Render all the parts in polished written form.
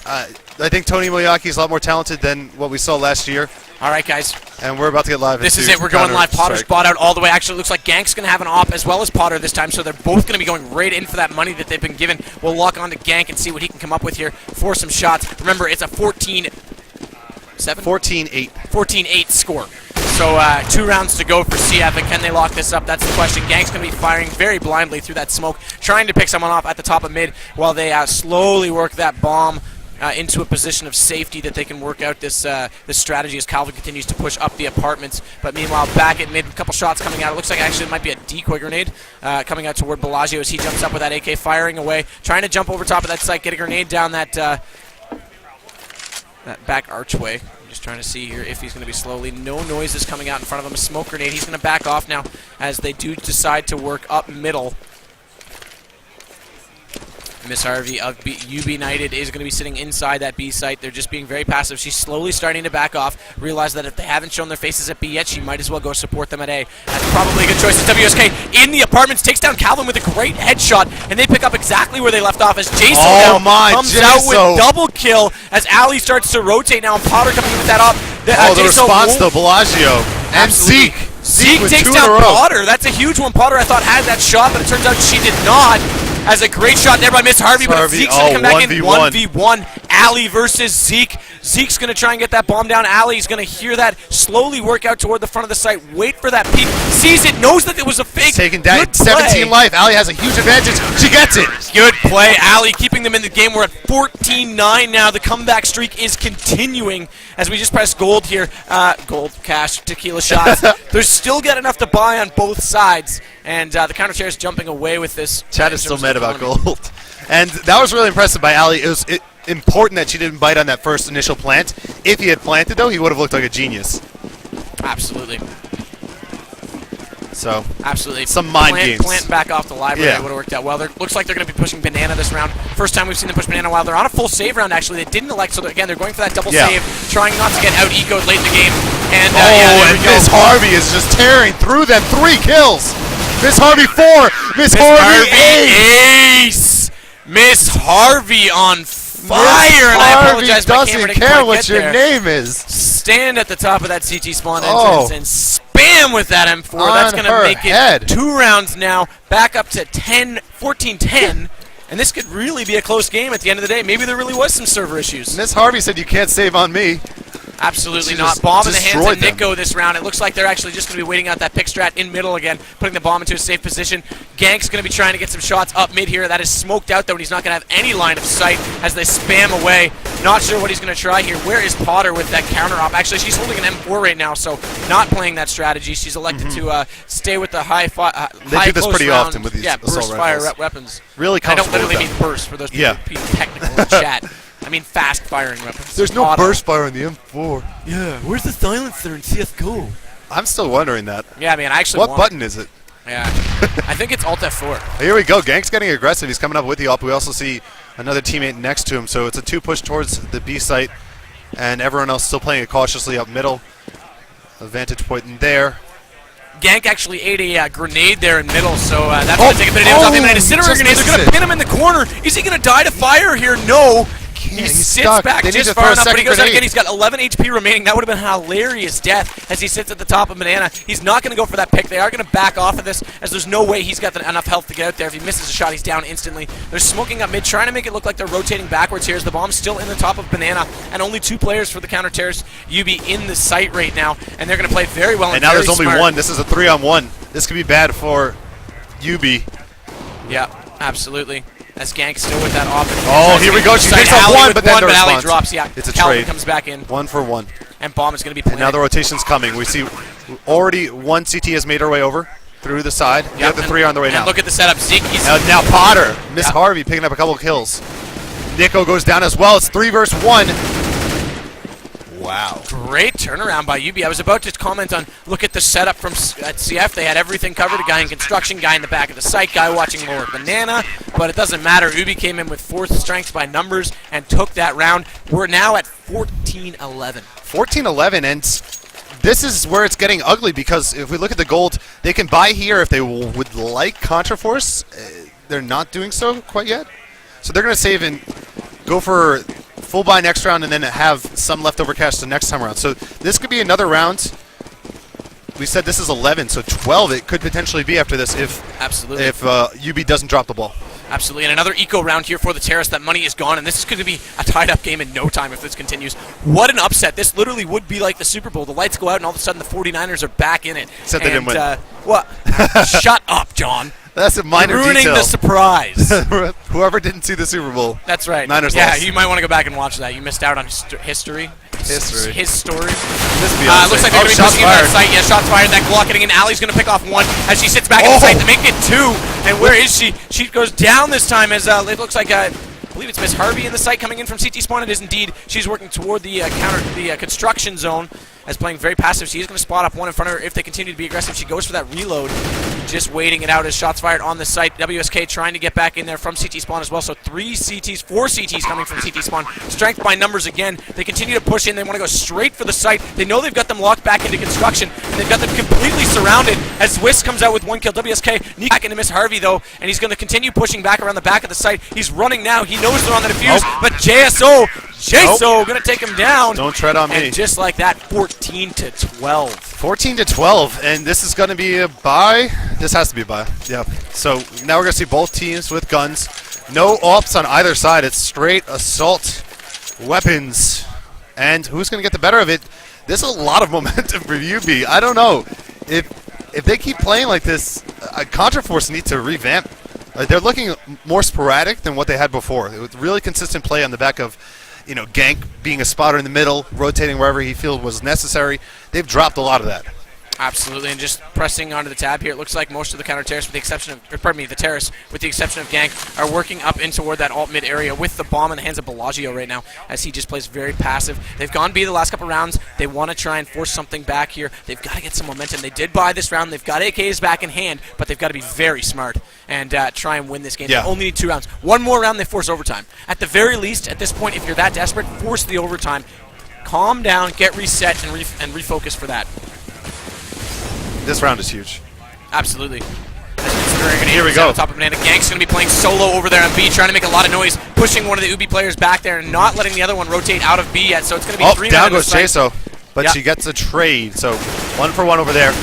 I think Tony Moyaki is a lot more talented than what we saw last year. All right, guys. And we're about to get live. This is it. We're going live. Potter's bought out all the way. Actually, it looks like Gank's going to have an op as well as Potter this time, so they're both going to be going right in for that money that they've been given. We'll lock on to Gank and see what he can come up with here for some shots. Remember, it's a 14-7? 14-8. 14-8 score. So 2 rounds to go for CF, and can they lock this up? That's the question. Gank's going to be firing very blindly through that smoke, trying to pick someone off at the top of mid while they slowly work that bomb into a position of safety that they can work out this strategy as Calvin continues to push up the apartments. But meanwhile, back at mid, a couple shots coming out. It looks like actually it might be a decoy grenade coming out toward Bellagio as he jumps up with that AK, firing away, trying to jump over top of that site, get a grenade down that back archway. Just trying to see here if he's going to be slowly. No noises coming out in front of him. A smoke grenade. He's going to back off now as they do decide to work up middle. Miss Harvey of Ubinited is going to be sitting inside that B site. They're just being very passive. She's slowly starting to back off. Realize that if they haven't shown their faces at B yet, she might as well go support them at A. That's probably a good choice. It's WSK in the apartments, takes down Calvin with a great headshot, and they pick up exactly where they left off as Jaso comes out with double kill as Ali starts to rotate now, and Potter coming in with that up. The response though, Bellagio and Zeke. Zeke takes down Potter. That's a huge one. Potter, I thought, had that shot, but it turns out she did not. As a great shot there by Miss Harvey, but Zeke's going to come back in 1v1. Ali versus Zeke. Zeke's going to try and get that bomb down. Ali's going to hear that, slowly work out toward the front of the site, wait for that peek, sees it, knows that it was a fake. Taking down 17 life. Ali has a huge advantage. She gets it. Good play. Ali keeping them in the game. We're at 14-9 now. The comeback streak is continuing as we just press gold here. Gold, cash, tequila shots. They're still got enough to buy on both sides. And the counter chair is jumping away with this. Chad is still mad about gold. And that was really impressive by Ali. It was important that she didn't bite on that first initial plant. If he had planted, though, he would have looked like a genius. Absolutely. So, absolutely. Some mind games. Plant back off the library. It would have worked out well. Looks like they're going to be pushing Banana this round. First time we've seen them push Banana while they're on a full save round, actually. They didn't elect, so again, they're going for that double save, trying not to get out-ecoed late in the game. And, and Miss Harvey is just tearing through them. 3 kills. Miss Harvey 4. Miss Harvey ace. Miss Harvey on fire. And I apologize, my camera didn't care what your name is. Stand at the top of that CT spawn entrance and spam with that M4. That's going to make it 2 rounds now. Back up to 14-10. And this could really be a close game at the end of the day. Maybe there really was some server issues. Miss Harvey said you can't save on me. Absolutely not. Bomb in the hands of Nico this round. It looks like they're actually just going to be waiting out that pick strat in middle again, putting the bomb into a safe position. Gank's going to be trying to get some shots up mid here. That is smoked out, though, and he's not going to have any line of sight as they spam away. Not sure what he's going to try here. Where is Potter with that counter op? Actually, she's holding an M4 right now, so not playing that strategy. She's elected to stay with the high They do this pretty often with these burst fire weapons. Really comfortable. I don't literally mean burst for those people being technical in chat. I mean fast firing weapons. There's no burst fire in the M4. Yeah, where's the silencer in CSGO? I'm still wondering that. Yeah, I mean, I actually What button is it? Yeah, I think it's Alt F4. Here we go. Gank's getting aggressive. He's coming up with the op. We also see another teammate next to him. So it's a 2 push towards the B site, and everyone else still playing it cautiously up middle. A vantage point in there. Gank actually ate a grenade there in middle, so that's going to take a bit of damage off him. And a disintegrator grenade, they're going to pin him in the corner. Is he going to die to fire here? No. He sits back just far enough, but he goes out again. He's got 11 HP remaining. That would have been a hilarious death as he sits at the top of Banana. He's not going to go for that pick. They are going to back off of this as there's no way he's got enough health to get out there. If he misses a shot, he's down instantly. They're smoking up mid, trying to make it look like they're rotating backwards here as the bomb's still in the top of Banana, and only 2 players for the counter-terrorist UB in the site right now, and they're going to play very well and now there's only 1. This is a 3-on-1. This could be bad for UB. Yeah, absolutely. As Gank's still with that offense. Oh, here we go. She picks up 1, but then the Ali drops. Yeah, it's a Calvin trade. Comes back in. 1 for 1. And bomb is going to be planted. And now the rotation's coming. We see already 1 CT has made her way over through the side. The other 3 are on the way now. Look at the setup. Zeke. Now Potter. Miss Harvey picking up a couple kills. Nico goes down as well. It's 3 versus 1. Wow. Great turnaround by UB. I was about to comment on, look at the setup from at CF. They had everything covered. A guy in construction, guy in the back of the site, guy watching lower Banana. But it doesn't matter. Ubi came in with 4th strength by numbers and took that round. We're now at 14-11. 14-11, and this is where it's getting ugly because if we look at the gold, they can buy here if they would like Contra Force. They're not doing so quite yet. So they're going to save and go for full buy next round and then have some leftover cash the next time around. So this could be another round. We said this is 11, so 12 it could potentially be after this if UB doesn't drop the ball. Absolutely, and another eco round here for the Terrace. That money is gone, and this is going to be a tied-up game in no time if this continues. What an upset. This literally would be like the Super Bowl. The lights go out, and all of a sudden the 49ers are back in it. Except they didn't win. What? Shut up, John. That's a minor You're ruining detail. the surprise. Whoever didn't see the Super Bowl. That's right. Niners yeah, lost. you might want to go back and watch that. You missed out on history. His story. Looks like they're going to be pushing into that site. Yeah, shots fired. That Glock getting in. Allie's going to pick off one as she sits back in the site to make it two. And where is she? She goes down this time as it looks like I believe it's Miss Harvey in the site coming in from CT spawn. It is indeed. She's working toward the construction zone as playing very passive. She is going to spot up one in front of her if they continue to be aggressive. She goes for that reload. Just waiting it out as shots fired on the site. WSK trying to get back in there from CT spawn as well. So 4 CTs coming from CT spawn. Strength by numbers again. They continue to push in. They want to go straight for the site. They know they've got them locked back into construction, and they've got them completely surrounded as Wiss comes out with 1 kill. WSK back into Miss Harvey though, and he's going to continue pushing back around the back of the site. He's running now. He knows they're on the defuse, but JSO going to take him down. Don't tread on me. And just like that, 14-12. 14-12, and this is going to be a bye. This has to be a bye. Yeah. So now we're going to see both teams with guns. No ops on either side. It's straight assault weapons. And who's going to get the better of it? There's a lot of momentum for UB. I don't know. If they keep playing like this, Contra Force need to revamp. They're looking more sporadic than what they had before. It was really consistent play on the back of, Gank being a spotter in the middle, rotating wherever he feels was necessary. They've dropped a lot of that. Absolutely, and just pressing onto the tab here, it looks like most of the counter terrace, with the exception of, the terrace, with the exception of Gank, are working up in toward that alt mid area with the bomb in the hands of Bellagio right now, as he just plays very passive. They've gone B the last couple rounds. They want to try and force something back here. They've got to get some momentum. They did buy this round. They've got AKs back in hand, but they've got to be very smart and try and win this game. Yeah. They only need 2 rounds. One more round, they force overtime. At the very least, at this point, if you're that desperate, force the overtime. Calm down, get reset, and refocus for that. This round is huge. Absolutely. Here we go. On top of Banana. Gank's going to be playing solo over there on B, trying to make a lot of noise, pushing one of the Ubi players back there and not letting the other one rotate out of B yet. So it's going to be 3 down goes Jaso, but she gets a trade. So 1 for 1 over there.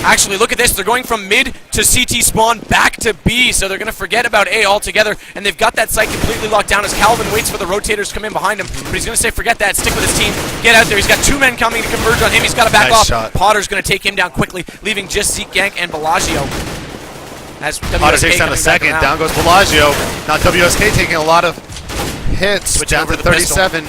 Actually, look at this. They're going from mid to CT spawn back to B, so they're going to forget about A altogether, and they've got that site completely locked down as Calvin waits for the rotators to come in behind him, but he's going to say, forget that, stick with his team, get out there. He's got 2 men coming to converge on him. He's got to back off. Shot. Potter's going to take him down quickly, leaving just Zeke, Gank, and Bellagio. As Potter takes down the second. Down goes Bellagio. Now WSK taking a lot of hits. Switching down over to the 37.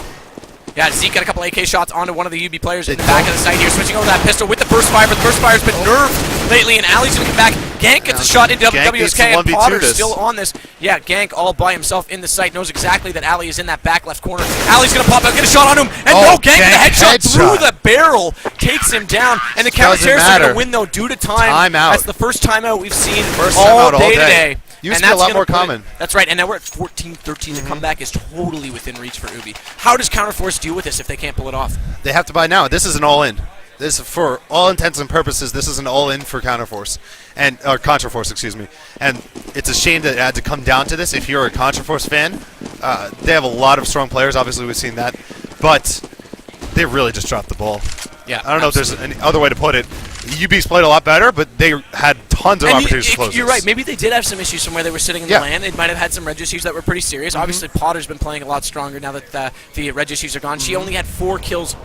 Yeah, Zeke got a couple AK shots onto one of the UB players in the back of the site here. Switching over that pistol with the burst fire, but the burst fire's been nerfed lately, and Allie's going to come back. Gank gets a shot into WSK, and Potter's still on this. Yeah, Gank all by himself in the site, knows exactly that Allie is in that back left corner. Allie's going to pop out, get a shot on him, and Gank with a headshot through the barrel takes him down. And the counter-terrorists are going to win, though, due to time. That's the first timeout we've seen all day today. Used to be a lot more common. That's right, and now we're at 14-13. The comeback is totally within reach for Ubi. How does Counterforce deal with this if they can't pull it off? They have to buy now. This is an all-in. This, for all intents and purposes, this is an all-in for Counterforce, or Contraforce, excuse me. And it's a shame that it had to come down to this. If you're a Contraforce fan, they have a lot of strong players. Obviously, we've seen that, but they really just dropped the ball. Yeah, I don't know if there's any other way to put it. UB's played a lot better, but they had tons of opportunities to close. You're right. Maybe they did have some issues from where they were sitting in the LAN. They might have had some reg issues that were pretty serious. Obviously, Potter's been playing a lot stronger now that the reg issues are gone. She only had 5 kills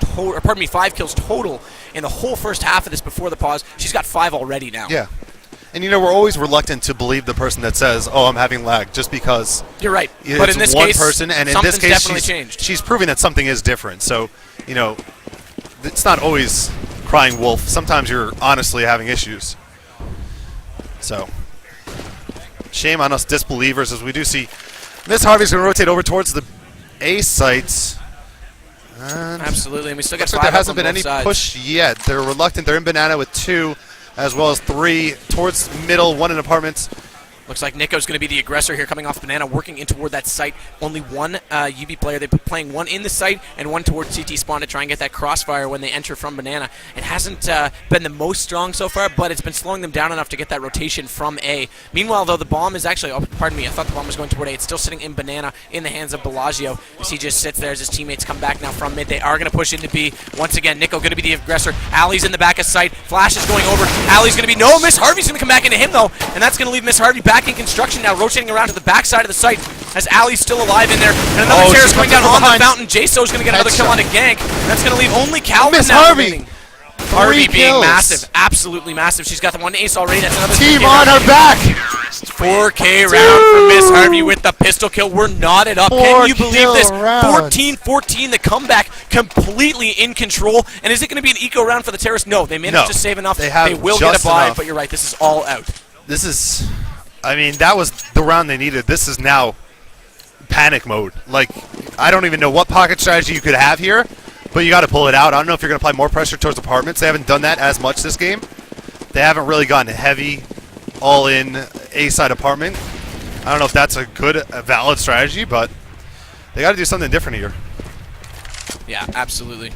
total in the whole first half of this before the pause. She's got 5 already now. Yeah. And we're always reluctant to believe the person that says, "Oh, I'm having lag," just because. You're right. But in this one case, person, and in this case, she's proving that something is different. So, it's not always crying wolf. Sometimes you're honestly having issues. So, shame on us disbelievers, as we do see Miss Harvey's going to rotate over towards the A sites. Absolutely, and we still got 5 there hasn't been any sides. push yet. They're reluctant. They're in banana with 2, as well as 3 towards middle, 1 in apartments. Looks like Nico's going to be the aggressor here, coming off Banana, working in toward that site. Only one UB player. They're playing one in the site and one towards CT spawn to try and get that crossfire when they enter from Banana. It hasn't been the most strong so far, but it's been slowing them down enough to get that rotation from A. Meanwhile, though, the bomb is actually, oh, pardon me, I thought the bomb was going toward A. It's still sitting in Banana in the hands of Bellagio as he just sits there as his teammates come back now from mid. They are going to push into B. Once again, Nico going to be the aggressor. Ali's in the back of sight. Flash is going over. Ali's going to be, no, Miss Harvey's going to come back into him, though, and that's going to leave Miss Harvey back in construction now, rotating around to the back side of the site as Ali's still alive in there. And another terrorist going down on the fountain. Jaso's going to get another kill on a gank. That's going to leave only Calvin Miss now Harvey. remaining. Harvey being massive, absolutely massive. She's got the one ace already. That's another team on her back. 4K round for Miss Harvey with the pistol kill. We're knotted up. Can you believe this? 14-14, the comeback completely in control. And is it going to be an eco round for the terrorists? No, they managed to save enough. They will get a buy, but you're right. This is all out. This is, I mean, that was the round they needed. This is now panic mode. Like, I don't even know what pocket strategy you could have here, but you got to pull it out. I don't know if you're going to apply more pressure towards apartments. They haven't done that as much this game. They haven't really gotten heavy, all-in A-side apartment. I don't know if that's a good, valid strategy, but they got to do something different here. Yeah, absolutely.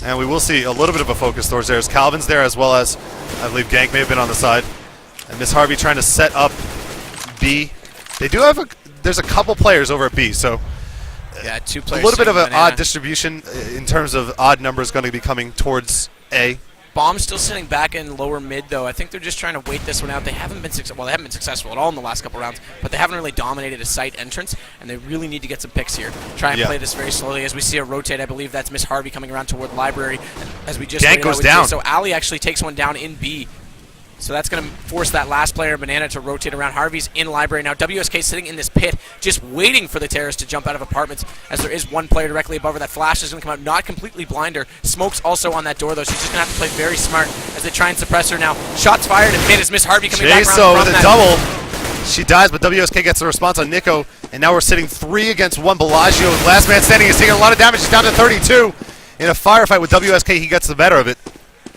And we will see a little bit of a focus towards there. As Calvin's there, as well as, I believe, Gank may have been on the side. And Miss Harvey trying to set up B. They do have there's a couple players over at B, so yeah, 2 players. A little bit of an odd distribution in terms of odd numbers going to be coming towards A. Bomb's still sitting back in lower mid, though. I think they're just trying to wait this one out. They haven't been successful. Well, they haven't been successful at all in the last couple rounds, but they haven't really dominated a site entrance, and they really need to get some picks here. Try and play this very slowly as we see a rotate. I believe that's Miss Harvey coming around toward library as we just Gank goes down. So Ali actually takes one down in B. So that's going to force that last player, Banana, to rotate around. Harvey's in library now. WSK sitting in this pit, just waiting for the terrorists to jump out of apartments, as there is one player directly above her. That flash is going to come out, not completely blind her. Smoke's also on that door, though. She's just going to have to play very smart as they try and suppress her now. Shots fired at mid as Miss Harvey coming back around from with a double. She dies, but WSK gets the response on Nico, and now we're sitting 3 against 1. Bellagio, last man standing, is taking a lot of damage. He's down to 32. In a firefight with WSK, he gets the better of it.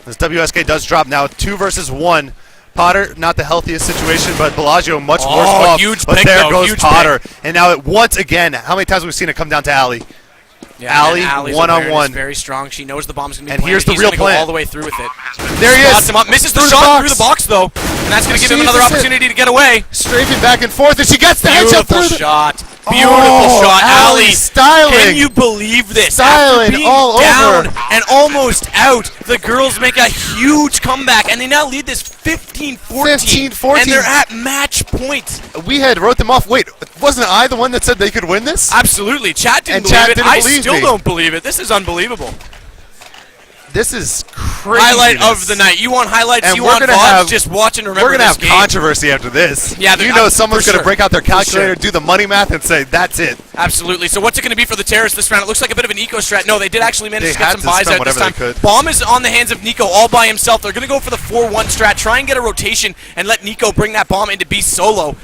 As WSK does drop now, 2 versus 1. Potter, not the healthiest situation, but Bellagio much worse off. Huge but pick, there though, goes Potter. And now once again, how many times have we seen it come down to Ali? Yeah, Ali, one-on-one. Very strong. She knows the bomb's going to be and planted. here's the real plan. Go all the way through with it. There he is. Him up. Misses the shot through the box, though. And that's going to give him another opportunity to get away. Strafing back and forth, and she gets the headshot through the shot. Beautiful shot, Ali. Styling. Can you believe this? Styling After being all down over. and almost out, the girls make a huge comeback, and they now lead this 15-14. 15-14. And they're at match point. We had wrote them off. Wait, wasn't I the one that said they could win this? Absolutely. Chat didn't And believe Chat it. didn't I believe still me. don't believe it. This is unbelievable. This is crazy. Highlight of the night. You want highlights? And you we're want gonna VODs? have- Just watch and remember We're going to have this game. controversy after this. Yeah, you know someone's going to break out their calculator, sure. do the money math, and say, that's it. Absolutely. So what's it going to be for the terrorists this round? It looks like a bit of an eco strat. No, they did actually manage They to get had some to buys spend out this whatever time. they could. Bomb is on the hands of Nico all by himself. They're going to go for the 4-1 strat, try and get a rotation, and let Nico bring that bomb into B solo.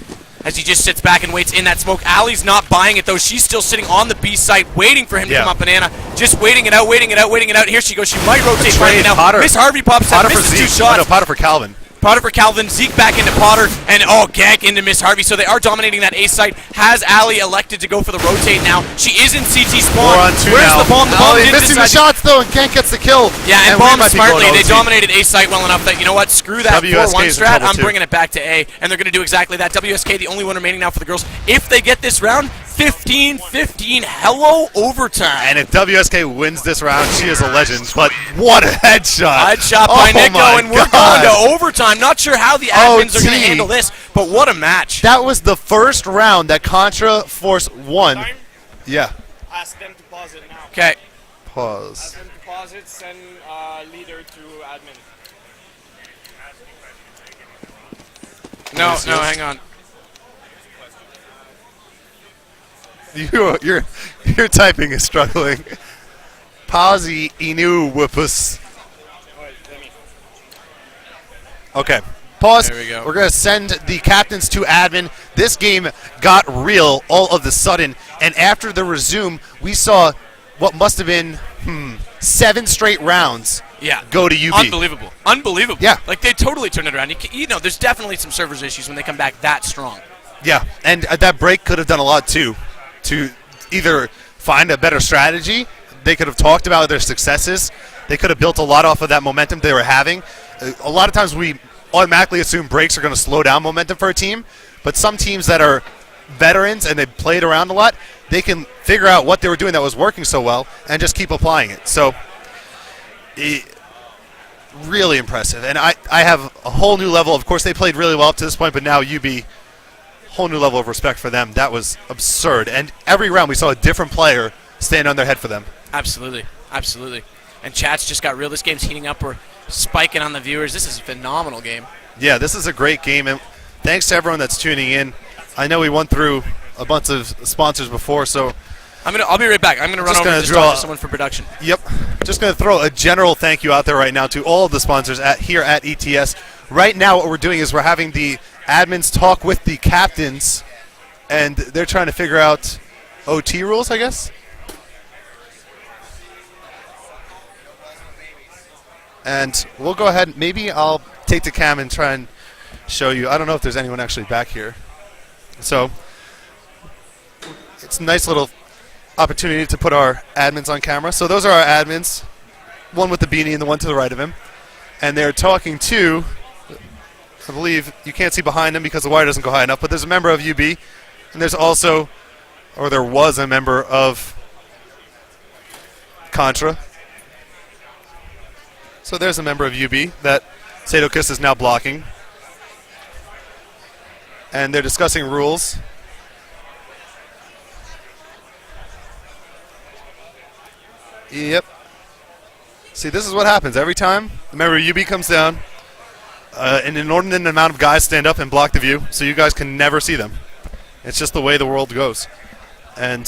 As he just sits back and waits in that smoke. Ali's not buying it, though. She's still sitting on the B site, waiting for him to come up. Banana, just waiting it out, waiting it out, waiting it out. Here she goes. She might rotate finally now. Potter. Miss Harvey pops out, misses for 2 Zeke. shots. No, Potter for Calvin. Potter for Calvin, Zeke back into Potter, and Gank into Miss Harvey. So they are dominating that A site. Has Ali elected to go for the rotate now? She is in CT spawn. 4-on-2 Where's now. the bomb? The bomb Ali did missing the decide. shots though, and Gank gets the kill. Yeah, and we Bomb might be smartly. going They OT. dominated A site well enough that, you know what, screw that WSK 4-1 is in strat. trouble, I'm too. bringing it back to A, and they're going to do exactly that. WSK, the only one remaining now for the girls. If they get this round, 15-15, hello overtime. And if WSK wins this round, she is a legend. But what a headshot. Headshot by Nico, and we're going to overtime. Not sure how the admins are going to OT. handle this, but what a match. That was the first round that Contra Force won. Time? Yeah. Ask them to pause it now. Okay. Pause. Ask them to pause it, send leader to admin. No, hang on. Your typing is struggling. Pausi inu whoopus. Okay. Pause. There we go. We're going to send the captains to admin. This game got real all of the sudden, and after the resume, we saw what must have been 7 straight rounds go to UB. Unbelievable. Unbelievable. Yeah. Like, they totally turned it around. You know, there's definitely some servers issues when they come back that strong. Yeah, and that break could have done a lot, too, to either find a better strategy. They could have talked about their successes. They could have built a lot off of that momentum they were having. A lot of times we automatically assume breaks are going to slow down momentum for a team, but some teams that are veterans and they played around a lot, they can figure out what they were doing that was working so well and just keep applying it. So, really impressive. And I have a whole new level. Of course, they played really well up to this point, but now UB, whole new level of respect for them. That was absurd. And every round we saw a different player stand on their head for them. Absolutely. Absolutely. And chat's just got real. This game's heating up. We're spiking on the viewers. This is a phenomenal game. Yeah, this is a great game. And thanks to everyone that's tuning in. I know we went through a bunch of sponsors before, so I'll be right back. I'm gonna run over and talk to someone for production. Yep. Just gonna throw a general thank you out there right now to all of the sponsors here at ETS. Right now, what we're doing is we're having the admins talk with the captains, and they're trying to figure out OT rules, I guess. And we'll go ahead. Maybe I'll take the cam and try and show you. I don't know if there's anyone actually back here. So it's a nice little opportunity to put our admins on camera. So those are our admins, one with the beanie and the one to the right of him. And they're talking to, I believe, you can't see behind them because the wire doesn't go high enough, but there's a member of UB, and there's also, or there was a member of Contra. So there's a member of UB that Sadokist is now blocking. And they're discussing rules. Yep. See, this is what happens every time a member of UB comes down. An inordinate amount of guys stand up and block the view, so you guys can never see them. It's just the way the world goes. And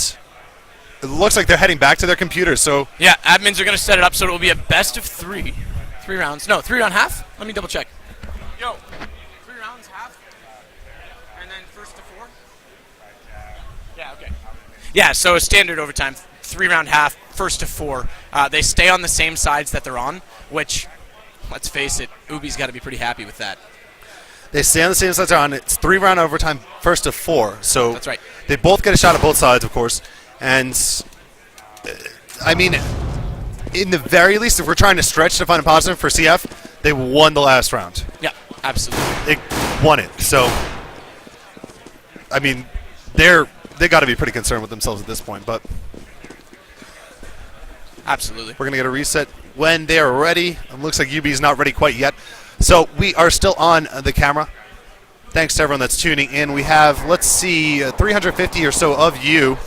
it looks like they're heading back to their computers, so... Yeah, admins are going to set it up so it will be a best of 3. 3 rounds. No, 3 round half? Let me double check. Yo, 3 rounds, half? And then first to 4? Yeah, okay. Yeah, so a standard overtime, 3 round half, first to 4. They stay on the same sides that they're on, which, let's face it, Ubi's got to be pretty happy with that. They stay on the same sides they're on. It's 3 round overtime, first to 4. So that's right. They both get a shot at both sides, of course. And, I mean, in the very least, if we're trying to stretch to find a positive for CF, they won the last round. Yeah, absolutely. They won it. So, I mean, they got to be pretty concerned with themselves at this point. But absolutely. We're going to get a reset when they are ready. It looks like UB is not ready quite yet. So we are still on the camera. Thanks to everyone that's tuning in. We have, let's see, 350 or so of you.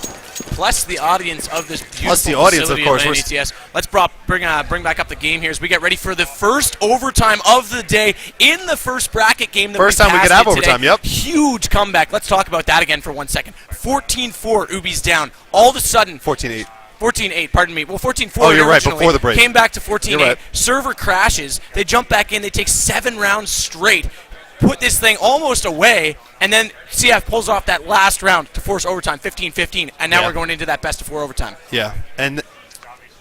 Plus the audience of this beautiful Plus the audience, of course. LanETS. Let's bring back up the game here as we get ready for the first overtime of the day in the first bracket game. First time we could have overtime, yep. Huge comeback. Let's talk about that again for 1 second. 14-4, Ubi's down. All of a sudden. 14-8. 14-8, pardon me. Well, 14-4 Oh, you're right, before the break. Came back to 14-8. Right. Server crashes. They jump back in. They take 7 rounds straight. Put this thing almost away, and then CF pulls off that last round to force overtime, 15-15, and now we're going into that best of 4 overtime. Yeah, and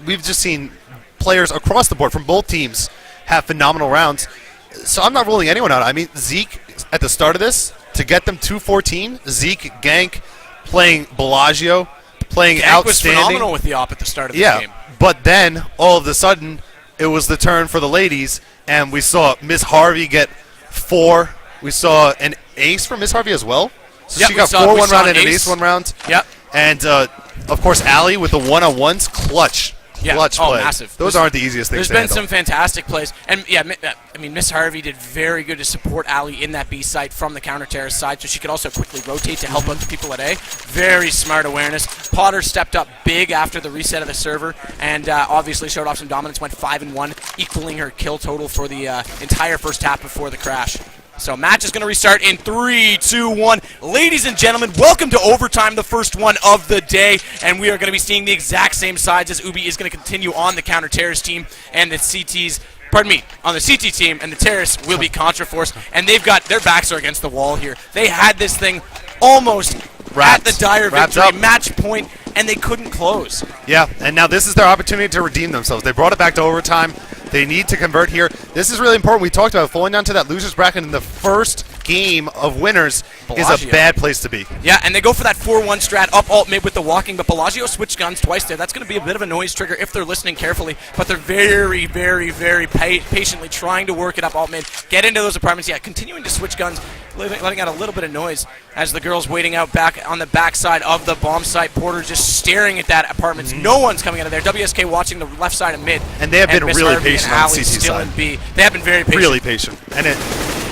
we've just seen players across the board from both teams have phenomenal rounds. So I'm not ruling anyone out. I mean, Zeke, at the start of this, to get them to 14, Zeke, Gank, playing Bellagio, playing Gank outstanding. was phenomenal with the op at the start of this game. But then, all of a sudden, it was the turn for the ladies, and we saw Miss Harvey get 4. We saw an ace from Miss Harvey as well. So she got 4 one round and an ace 1 round. Yep. And, of course, Allie with the one-on-ones, clutch. Yeah. Clutch play. Massive. Those aren't the easiest things to handle. There's been some fantastic plays. And, yeah, I mean, Miss Harvey did very good to support Allie in that B site from the counter-terrorist side, so she could also quickly rotate to help out the people at A. Very smart awareness. Potter stepped up big after the reset of the server and obviously showed off some dominance, went 5-1, equaling her kill total for the entire first half before the crash. So match is going to restart in 3, 2, 1. Ladies and gentlemen, welcome to overtime, the first one of the day. And we are going to be seeing the exact same sides as Ubi is going to continue on the counter-terrorist team and the CTs. Pardon me, on the CT team, and the terrorists will be Contra Force. And they've got their backs are against the wall here. They had this thing almost at the dire victory, match point, and they couldn't close. Yeah, and now this is their opportunity to redeem themselves. They brought it back to overtime. They need to convert here. This is really important. We talked about falling down to that loser's bracket in the first game of winners is a bad place to be. Yeah, and they go for that 4-1 strat up alt mid with the walking, but Bellagio switched guns twice there. That's going to be a bit of a noise trigger if they're listening carefully, but they're very, very, very patiently trying to work it up alt mid, get into those apartments. Yeah, continuing to switch guns, letting out a little bit of noise as the girls waiting out back on the backside of the bomb site. Porter just staring at that apartments. No one's coming out of there. WSK watching the left side of mid. And they have been really patient on CT still side. In B. They have been very patient. Really patient. And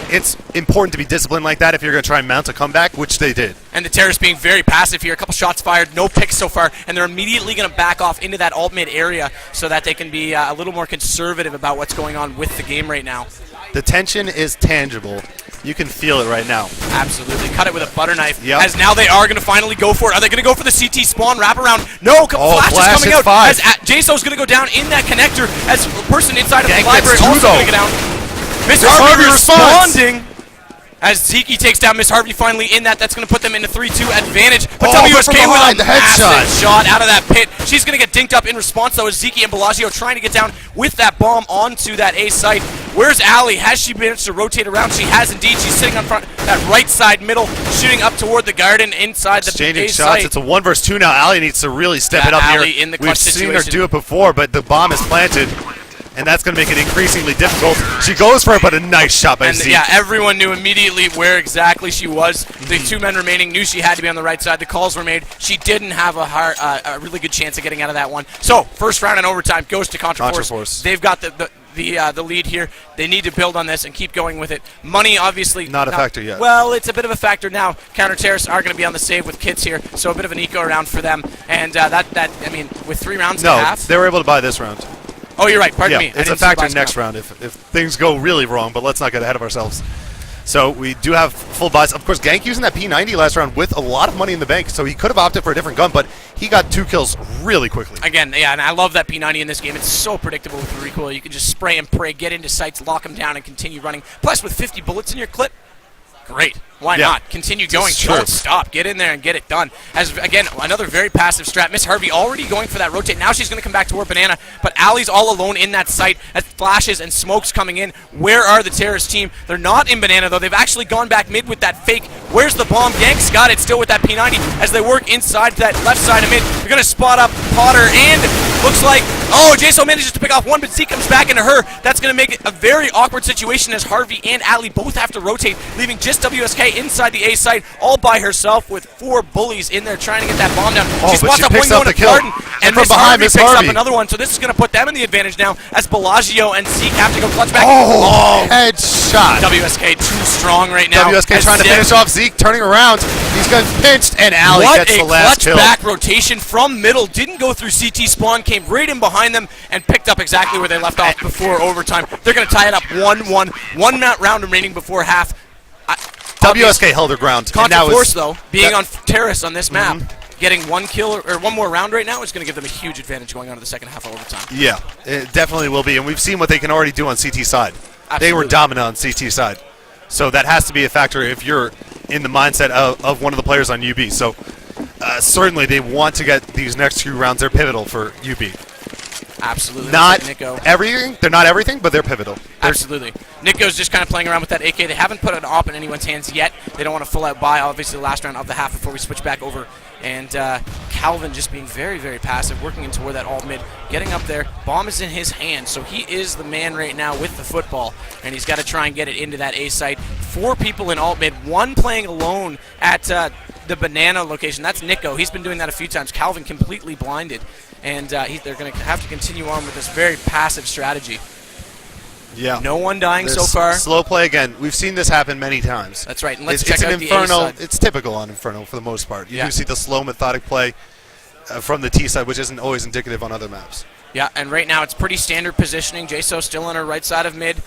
it's important to be disciplined like that if you're going to try and mount a comeback, which they did. And the Terrorists being very passive here. A couple shots fired, no picks so far, and they're immediately going to back off into that alt-mid area so that they can be a little more conservative about what's going on with the game right now. The tension is tangible. You can feel it right now. Absolutely. Cut it with a butter knife. Yep. As now they are going to finally go for it. Are they going to go for the CT spawn wraparound? No, a couple flashes flash coming out. five. As JSO's going to go down in that connector. As a person inside of Gang the library gets two, also going to though. go down. Miss Harvey Harvey responds. responding. As Zeke takes down Miss Harvey finally in that. That's going to put them in a 3-2 advantage. But Oh, WSK from behind, with the a massive headshot. shot out of that pit. She's going to get dinked up in response, though, as Zeke and Bellagio trying to get down with that bomb onto that A site. Where's Allie? Has she managed to rotate around? She has indeed. She's sitting on front, that right side middle, shooting up toward the garden inside the Exchanging A shots. site. It's a 1 versus 2 now. Allie needs to really step it up Allie here. in the We've clutch seen her situation. do it before, but the bomb is planted. And that's going to make it increasingly difficult. She goes for it, but a nice shot by And Zeke. yeah, everyone knew immediately where exactly she was. The two men remaining knew she had to be on the right side. The calls were made. She didn't have a really good chance of getting out of that one. So first round in overtime goes to Contra Force. They've got the lead here. They need to build on this and keep going with it. Money, obviously, Not a factor yet. Well, it's a bit of a factor now. Counter-terrorists are going to be on the save with kits here, so a bit of an eco round for them. And I mean, with 3 rounds and a half. They were able to buy this round. Oh, you're right. Pardon me. It's a factor next round if things go really wrong, but let's not get ahead of ourselves. So we do have full buys. Of course, Gank using that P90 last round with a lot of money in the bank, so he could have opted for a different gun, but he got 2 kills really quickly. Again, yeah, and I love that P90 in this game. It's so predictable with the recoil. You can just spray and pray, get into sights, lock them down, and continue running. Plus, with 50 bullets in your clip, great. Why not? Continue going. Don't stop. Get in there and get it done. As, again, another very passive strat. Miss Harvey already going for that rotate. Now she's going to come back toward Banana, but Allie's all alone in that site as flashes and smokes coming in. Where are the terrorist team? They're not in Banana, though. They've actually gone back mid with that fake. Where's the bomb? Gank's got it still with that P90 as they work inside that left side of mid. They're going to spot up Potter, and looks like, JSO manages to pick off one, but Z comes back into her. That's going to make it a very awkward situation as Harvey and Allie both have to rotate, leaving just WSK inside the A site all by herself with 4 bullies in there trying to get that bomb down. She spots up one going to Garden, and from behind Miss Harvey picks up another one, so this is going to put them in the advantage now as Bellagio and Zeke have to go clutch back. Headshot. WSK too strong right now. WSK trying to finish off Zeke, turning around. He's got pinched, and Allie gets the last kill. What a clutch back rotation from middle. Didn't go through CT spawn, came right in behind them, and picked up exactly where they left off before overtime. They're going to tie it up 1-1. 1 round remaining before half. WSK held her ground. Contra Force, though, being on terrace on this map, getting 1 kill or 1 more round right now is going to give them a huge advantage going on to the second half of overtime. Yeah, it definitely will be, and we've seen what they can already do on CT side. Absolutely. They were dominant on CT side. So that has to be a factor if you're in the mindset of one of the players on UB. So certainly they want to get these next few rounds. They're pivotal for UB. Absolutely. Not Nico. everything. They're not everything, but they're pivotal. Absolutely. Nico's just kind of playing around with that AK. They haven't put an op in anyone's hands yet. They don't want to full out buy, obviously, the last round of the half before we switch back over. And Calvin just being very, very passive, working in toward that alt mid, getting up there. Bomb is in his hand, so he is the man right now with the football. And he's got to try and get it into that A site. 4 people in alt mid, 1 playing alone at the Banana location. That's Nico. He's been doing that a few times. Calvin completely blinded. And they're going to have to continue on with this very passive strategy. Yeah. No one dying so far. Slow play again. We've seen this happen many times. That's right. And let's it's check an out the Inferno. A side. It's typical on Inferno for the most part. You do see the slow, methodic play from the T side, which isn't always indicative on other maps. Yeah, and right now it's pretty standard positioning. JSO still on her right side of mid.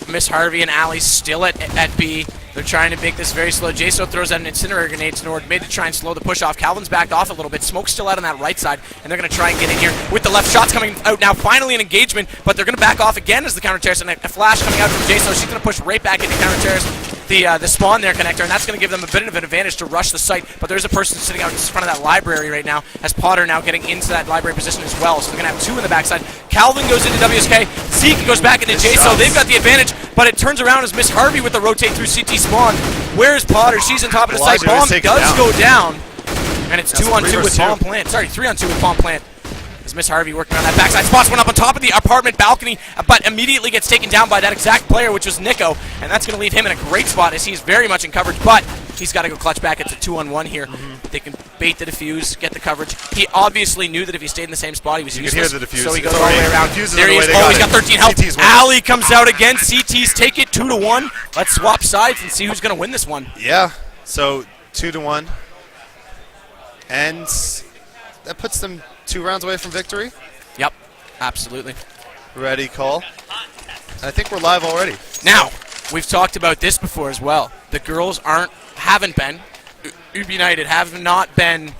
Miss Harvey and Allie still at B. They're trying to make this very slow. JSO throws out an incinerator grenade toward mid to try and slow the push off. Calvin's backed off a little bit. Smoke's still out on that right side, and they're going to try and get in here with the left shots coming out now. Finally an engagement, but they're going to back off again as the counter-terrorist, and a flash coming out from JSO. She's going to push right back into counter-terrorist. the spawn there, Connector, and that's going to give them a bit of an advantage to rush the site. But there's a person sitting out in front of that library right now, as Potter now getting into that library position as well. So they're going to have 2 in the backside. Calvin goes into WSK. Zeke goes back into J-So. They've got the advantage, but it turns around as Miss Harvey with the rotate through CT spawn. Where's Potter? She's on top of the site. Bomb does go down, and it's 2-on-2 with Bomb Plant. Sorry, 3-on-2 with Bomb Plant. As Miss Harvey working on that backside. Spots one up on top of the apartment balcony, but immediately gets taken down by that exact player, which was Nico, and that's going to leave him in a great spot as he's very much in coverage, but he's got to go clutch back. It's a 2-on-1 here. They can bait the defuse, get the coverage. He obviously knew that if he stayed in the same spot, he was useless. You could hear the defuse. So he goes all the way around. There he is. Oh, He's got 13 health. Ali comes out again. CTs take it 2-1. Let's swap sides and see who's going to win this one. Yeah, so 2-1. And that puts them 2 rounds away from victory. Yep, absolutely. Ready, call. I think we're live already. Now, we've talked about this before as well. The girls haven't been, Ubinited have not been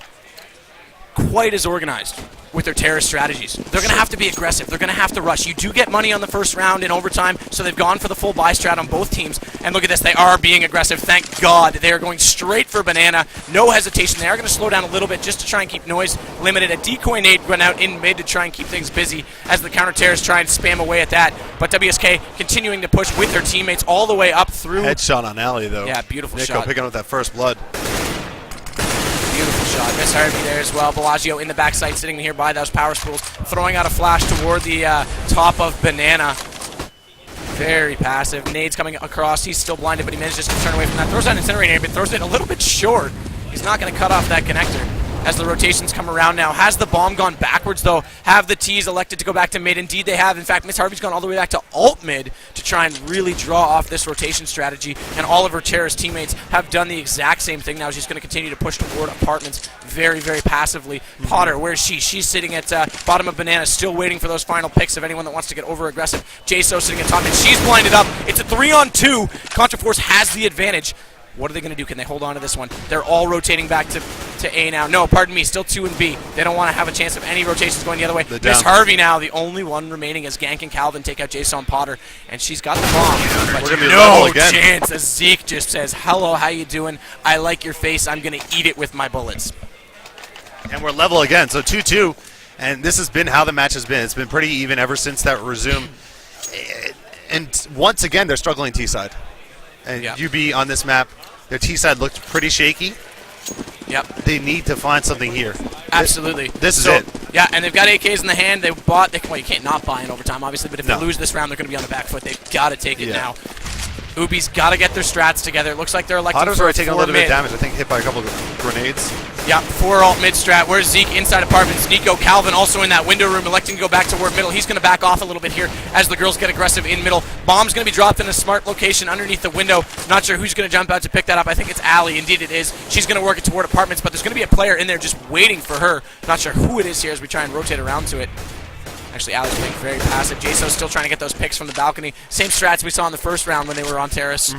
quite as organized with their terrorist strategies. They're going to have to be aggressive. They're going to have to rush. You do get money on the first round in overtime, so they've gone for the full buy strat on both teams. And look at this. They are being aggressive. Thank God. They are going straight for Banana. No hesitation. They are going to slow down a little bit just to try and keep noise limited. A decoy nade went out in mid to try and keep things busy as the counter-terrorists try and spam away at that. But WSK continuing to push with their teammates all the way up through. Headshot on Ali, though. Yeah, beautiful Nico shot. picking up that first blood. Beautiful shot. Miss Harvey there as well. Bellagio in the backside sitting here by those power spools, throwing out a flash toward the top of Banana. Very passive. Nade's coming across. He's still blinded, but he manages to turn away from that. Throws out an incinerator, but throws it a little bit short. He's not going to cut off that connector. As the rotations come around now. Has the bomb gone backwards, though? Have the T's elected to go back to mid? Indeed, they have. In fact, Miss Harvey's gone all the way back to alt mid to try and really draw off this rotation strategy. And all of her terrorist teammates have done the exact same thing now. She's going to continue to push toward apartments very, very passively. Potter, where's she? She's sitting at bottom of Banana, still waiting for those final picks of anyone that wants to get over-aggressive. J-So sitting at top mid. She's blinded up. It's a 3-on-2. Contra Force has the advantage. What are they going to do? Can they hold on to this one? They're all rotating back to A now. No, pardon me, still 2 and B. They don't want to have a chance of any rotations going the other way. Miss Harvey now, the only one remaining as Gank and Calvin take out Jason Potter, and she's got the bomb. But no chance as Zeke just says, hello, how you doing? I like your face. I'm going to eat it with my bullets. And we're level again, so 2-2. And this has been how the match has been. It's been pretty even ever since that resume. And once again, they're struggling T-side. And UB on this map, their T-side looked pretty shaky. Yep. They need to find something here. Absolutely. This is it. Yeah, and they've got AKs in the hand. They bought. Well, you can't not buy in overtime, obviously, but if they lose this round, they're going to be on the back foot. They've got to take it now. Ubi's got to get their strats together. It looks like they're electing Potter's for already taking a little bit of mid. damage. I think hit by a couple of grenades. Yeah, 4 alt mid strat. Where's Zeke inside apartments? Nico, Calvin also in that window room, electing to go back toward middle. He's going to back off a little bit here as the girls get aggressive in middle. Bomb's going to be dropped in a smart location underneath the window. Not sure who's going to jump out to pick that up. I think it's Ali. Indeed it is. She's going to work it toward apartments, but there's going to be a player in there just waiting for her. Not sure who it is here as we try and rotate around to it. Actually, Ali's playing very passive. Jaso's still trying to get those picks from the balcony. Same strats we saw in the first round when they were on terrace.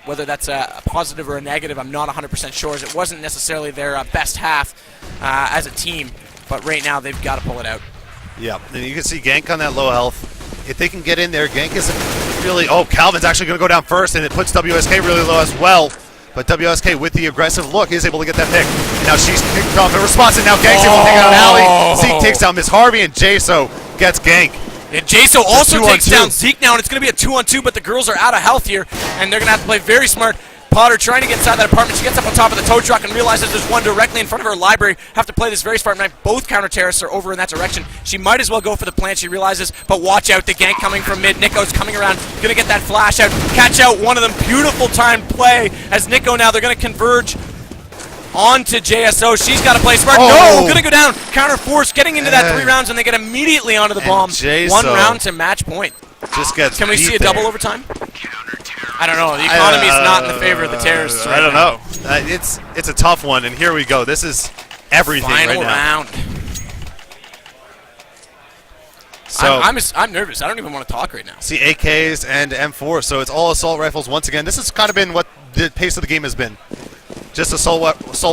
Whether that's a positive or a negative, I'm not 100% sure, as it wasn't necessarily their best half as a team. But right now, they've got to pull it out. Yeah, and you can see Gank on that low health. If they can get in there, Gank isn't really... Oh, Calvin's actually going to go down first, and it puts WSK really low as well. But WSK, with the aggressive look, is able to get that pick. And now she's picked off a response, and now Gank's able to take out Ali. Zeke takes down Miss Harvey, and J-So gets Gank. And J-So also takes down Zeke now, and it's going to be a 2-on-2, but the girls are out of health here, and they're going to have to play very smart. Potter trying to get inside that apartment. She gets up on top of the tow truck and realizes there's one directly in front of her library. Have to play this very smart knife. Both counter-terrorists are over in that direction. She might as well go for the plant, she realizes, but watch out, the gank coming from mid. Nico's coming around, gonna get that flash out, catch out one of them. Beautiful timed play as Nico now, they're gonna converge onto JSO. She's got to play smart. No, gonna go down. Counter force, getting into that 3 rounds, and they get immediately onto the bomb. 1 round to match point. Just gets Can we see a double overtime? I don't know. The economy is not in the favor of the terrorists right I don't now. know. It's a tough one, and here we go. This is everything Final right now. round. So I'm nervous. I don't even want to talk right now. See AKs and M4, so it's all assault rifles once again. This has kind of been what the pace of the game has been. just assault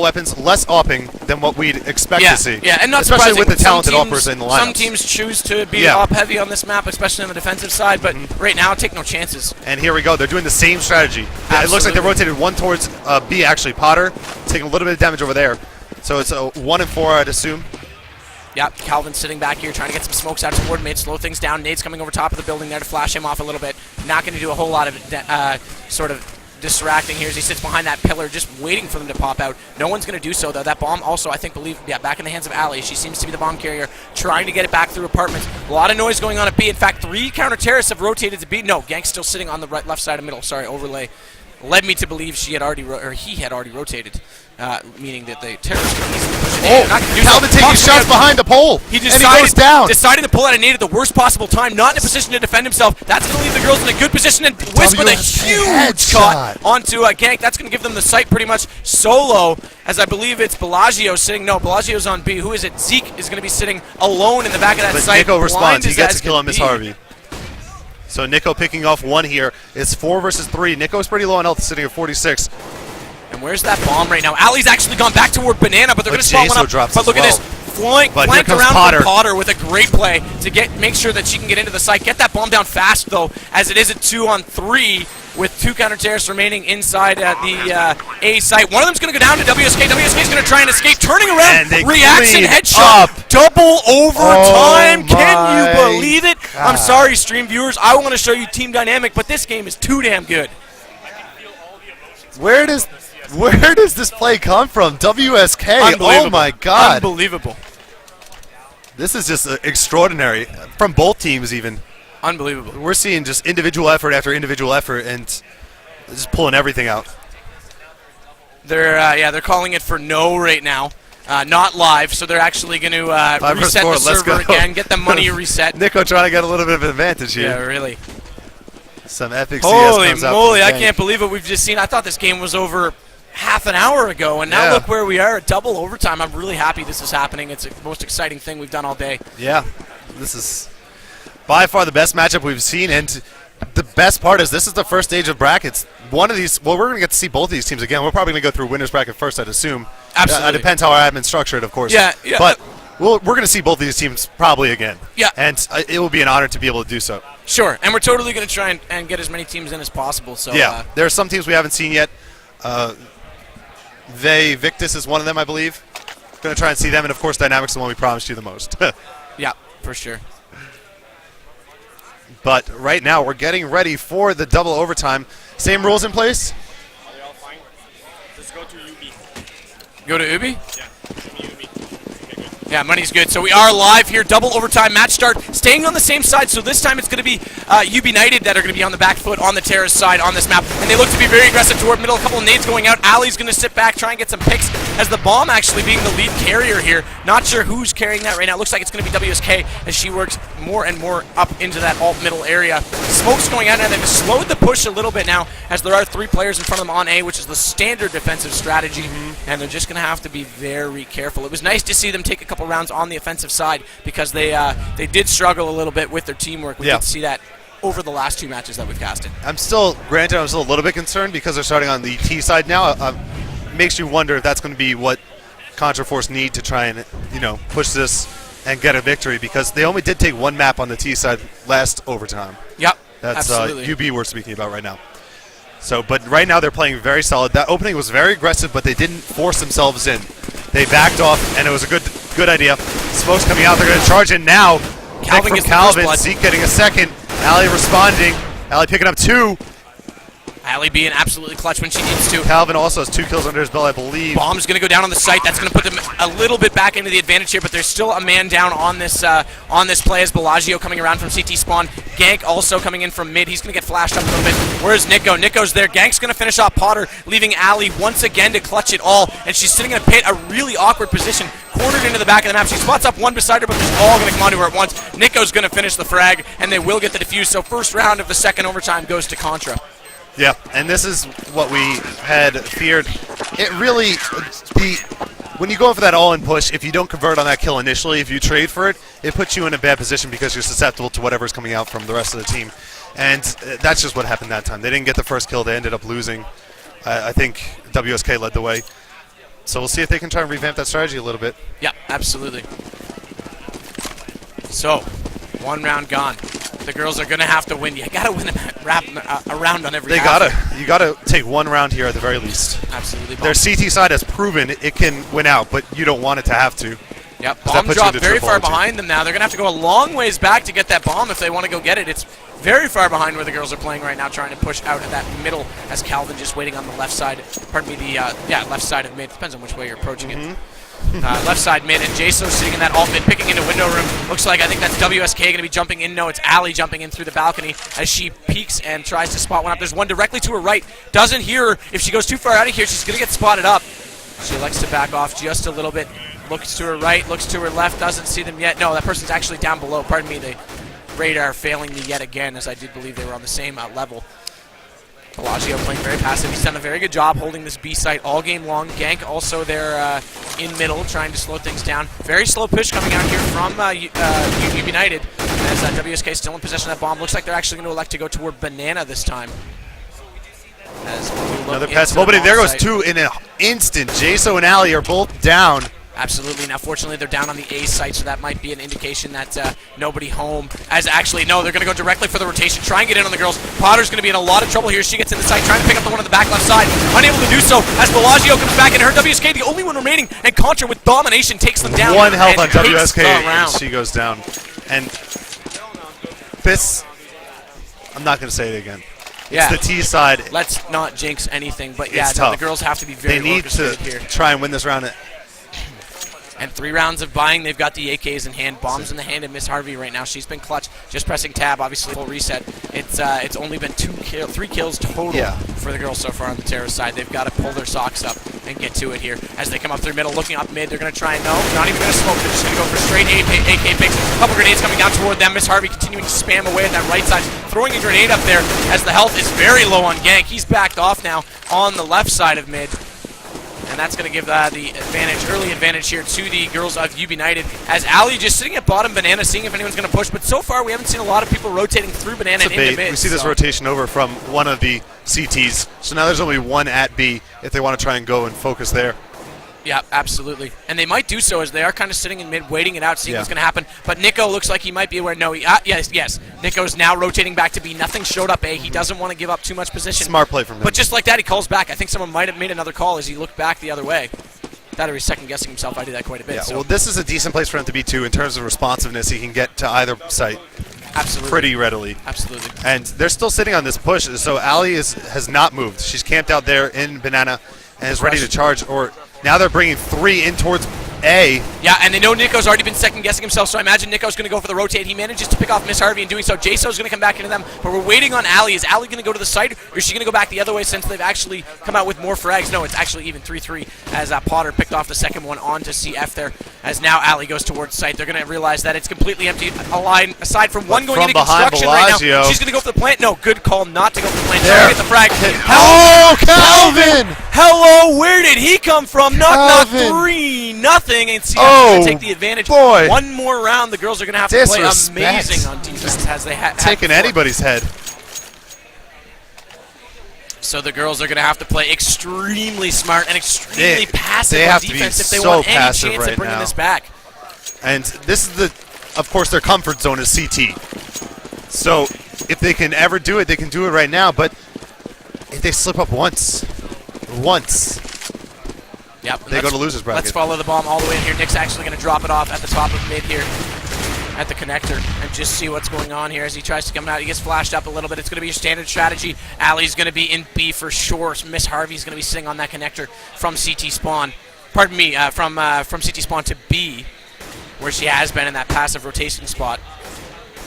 weapons, less opping than what we'd expect to see. Yeah, and not especially surprising, with the talented uppers in the lineup. Some teams choose to be op heavy on this map, especially on the defensive side, but right now, take no chances. And here we go. They're doing the same strategy. Absolutely. It looks like they rotated one towards B, actually. Potter taking a little bit of damage over there. So it's a 1 and 4, I'd assume. Yep, Calvin sitting back here trying to get some smokes out toward mid, slow things down. Nade's coming over top of the building there to flash him off a little bit. Not going to do a whole lot of sort of distracting here as he sits behind that pillar, just waiting for them to pop out. No one's going to do so, though. That bomb also, I think, back in the hands of Ali. She seems to be the bomb carrier, trying to get it back through apartments. A lot of noise going on at B. In fact, 3 counter-terrorists have rotated to B. No, Gank's still sitting on the left side of middle. Sorry, overlay. Led me to believe he had already rotated, meaning that the terrorists could easily push it in. Calvin taking shots behind the pole, and he goes down. Deciding to pull out a nade at the worst possible time, not in a position to defend himself. That's going to leave the girls in a good position, and Wisp with a huge shot onto Gank. That's going to give them the sight pretty much solo, as I believe it's Bellagio sitting. No, Bellagio's on B. Who is it? Zeke is going to be sitting alone in the back of that site. Nico responds. He gets a kill on Miss Harvey. So Nico picking off 1 here. It's 4 versus 3. Nico's pretty low on health, sitting at 46. And where's that bomb right now? Ali's actually gone back toward Banana, but they're going to spot one up. But look at this. Flanked around from Potter with a great play to make sure that she can get into the site. Get that bomb down fast, though, as it is a 2 on 3 with 2 counter-terrorists remaining inside the A site. One of them's going to go down to WSK. WSK's going to try and escape. Turning around. Reaction headshot. Double overtime. Can you believe it? God. I'm sorry, stream viewers. I want to show you team dynamic, but this game is too damn good. Where does this play come from? WSK. Oh, my God. Unbelievable. This is just extraordinary from both teams even. Unbelievable. We're seeing just individual effort after individual effort and just pulling everything out. They're calling it for no right now. Not live, so they're actually going to reset the server again, get the money reset. Nico trying to get a little bit of an advantage here. Yeah, really. Some epic CS comes out. Holy moly, I can't believe what we've just seen. I thought this game was over half an hour ago, and now look where we are at double overtime. I'm really happy this is happening. It's the most exciting thing we've done all day. Yeah, this is by far the best matchup we've seen, and the best part is this is the first stage of brackets. One of these, well, we're going to get to see both of these teams again. We're probably going to go through winners bracket first, I'd assume. Absolutely. It depends how our admin's structured, of course. Yeah. But we're going to see both of these teams probably again. Yeah. And it will be an honor to be able to do so. Sure, and we're totally going to try and get as many teams in as possible. So yeah, there are some teams we haven't seen yet. Victus is one of them, I believe. Going to try and see them, and of course Dynamics is the one we promised you the most. Yeah, for sure. But right now we're getting ready for the double overtime. Same rules in place? Are they all fine? Just go to Ubi. Go to Ubi? Yeah, Ubi. Okay, good. Yeah, money's good. So we are live here, double overtime match start, staying on the same side. So this time it's going to be Ubinited that are going to be on the back foot on the terrorist side on this map. And they look to be very aggressive toward middle. A couple of nades going out. Ali's going to sit back, try and get some picks as the bomb actually being the lead carrier here. Not sure who's carrying that right now. It looks like it's going to be WSK as she works more and more up into that alt middle area. Smoke's going out and they've slowed the push a little bit now as there are 3 players in front of them on A, which is the standard defensive strategy. And they're just going to have to be very careful. It was nice to see them take a couple rounds on the offensive side because they did struggle a little bit with their teamwork. We did see that over the last 2 matches that we've casted. I'm still a little bit concerned because they're starting on the T side now. Makes you wonder if that's going to be what Contra Force need to try and push this and get a victory, because they only did take 1 map on the T side last overtime. Yep, that's absolutely. UB we're speaking about right now. So, but right now they're playing very solid. That opening was very aggressive, but they didn't force themselves in. They backed off, and it was a good idea. Smoke's coming out. They're going to charge in now. Calvin gets Calvin. Zeke getting a second. Ali responding. Ali picking up 2. Ali being absolutely clutch when she needs to. Calvin also has 2 kills under his belt, I believe. Bomb's going to go down on the site. That's going to put them a little bit back into the advantage here, but there's still a man down on this play as Bellagio coming around from CT spawn. Gank also coming in from mid. He's going to get flashed up a little bit. Where's Nico? Nico's there. Gank's going to finish off Potter, leaving Ali once again to clutch it all, and she's sitting in a pit, a really awkward position, cornered into the back of the map. She spots up one beside her, but they're all going to come onto her at once. Nico's going to finish the frag, and they will get the defuse, so first round of the second overtime goes to Contra. Yeah, and this is what we had feared. It really, when you go for that all-in push, if you don't convert on that kill initially, if you trade for it, it puts you in a bad position because you're susceptible to whatever's coming out from the rest of the team. And that's just what happened that time. They didn't get the first kill. They ended up losing. I think WSK led the way. So we'll see if they can try and revamp that strategy a little bit. Yeah, absolutely. So, 1 round gone. The girls are going to have to win. You got to win a round on every half. You got to take 1 round here at the very least. Absolutely. Their CT side has proven it can win out, but you don't want it to have to. Yep, bomb drop very far behind them now. They're going to have to go a long ways back to get that bomb if they want to go get it. It's very far behind where the girls are playing right now, trying to push out of that middle as Calvin just waiting on the left side. Pardon me, the left side of mid. Depends on which way you're approaching it. Left side mid, and Jaso sitting in that alt mid, picking into window room. Looks like I think that's WSK going to be jumping in. No, it's Ali jumping in through the balcony as she peeks and tries to spot one up. There's one directly to her right. Doesn't hear her. If she goes too far out of here, she's going to get spotted up. She likes to back off just a little bit. Looks to her right, looks to her left, doesn't see them yet. No, that person's actually down below. Pardon me, the radar failing me yet again, as I did believe they were on the same level. Bellagio playing very passive. He's done a very good job holding this B site all game long. Gank also there in middle, trying to slow things down. Very slow push coming out here from Ubinited, as WSK still in possession of that bomb. Looks like they're actually going to elect to go toward Banana this time. Another pass. Oh, but there goes 2 in an instant. Jaso and Ali are both down. Absolutely. Now, fortunately, they're down on the A site, so that might be an indication that nobody home. As actually, no, they're going to go directly for the rotation, try and get in on the girls. Potter's going to be in a lot of trouble here. She gets in the site, trying to pick up the one on the back left side. Unable to do so as Bellagio comes back, and her WSK, the only one remaining, and Contra with domination takes them down. 1 health on WSK, and she goes down. And this, I'm not going to say it again. Yeah. It's the T side. Let's not jinx anything, but yeah, no, the girls have to be very orchestrated here. They need to try and win this round. And 3 rounds of buying. They've got the AKs in hand, bombs in the hand of Miss Harvey right now. She's been clutch, just pressing tab, obviously full reset. It's only been 3 kills total for the girls so far on the terrorist side. They've got to pull their socks up and get to it here. As they come up through middle, looking up mid, they're going to try and not even going to smoke. They're just going to go for straight AK picks. A couple grenades coming down toward them. Miss Harvey continuing to spam away at that right side, throwing a grenade up there as the health is very low on Gank. He's backed off now on the left side of mid. And that's going to give the early advantage here to the girls of Ubinited. As Ali just sitting at bottom Banana, seeing if anyone's going to push. But so far, we haven't seen a lot of people rotating through Banana and into mid. We see this rotation over from one of the CTs. So now there's only 1 at B if they want to try and go and focus there. Yeah, absolutely. And they might do so as they are kind of sitting in mid, waiting it out, seeing what's going to happen. But Nico looks like he might be aware. No, yes. Nico's now rotating back to B. Nothing showed up A. He doesn't want to give up too much position. Smart play from him. But just like that, he calls back. I think someone might have made another call as he looked back the other way. That or he's second-guessing himself. I do that quite a bit. Yeah, well, this is a decent place for him to be, too, in terms of responsiveness. He can get to either site pretty readily. Absolutely. And they're still sitting on this push, so Ali has not moved. She's camped out there in Banana and is ready to charge. Or now they're bringing 3 in towards A. Yeah, and they know Nico's already been second-guessing himself, so I imagine Nico's going to go for the rotate. He manages to pick off Miss Harvey in doing so. Jaso's going to come back into them, but we're waiting on Ali. Is Ali going to go to the site, or is she going to go back the other way since they've actually come out with more frags? No, it's actually even 3-3 as Potter picked off the second one onto CF there, as now Ali goes towards site. They're going to realize that it's completely empty. A line aside from one going into construction Bellagio. right now. She's going to go for the plant. No, good call not to go for the plant. She's going to get the frag. Oh, Calvin! Hello, where did he come from? Knock 3-0, and CF going to take the advantage. Boy. 1 more round. The girls are going to have to play amazing on defense as they have taking anybody's head. So the girls are going to have to play extremely smart and extremely passive on defense if they so want any chance right at bringing now. this back. And this is of course, their comfort zone is CT. So if they can ever do it, they can do it right now. But if they slip up once, yep, they go to losers bracket. Let's follow the bomb all the way in here. Nick's actually going to drop it off at the top of mid here at the connector and just see what's going on here as he tries to come out. He gets flashed up a little bit. It's going to be a standard strategy. Ali's going to be in B for sure. Miss Harvey's going to be sitting on that connector from CT spawn. Pardon me, from CT spawn to B, where she has been in that passive rotation spot.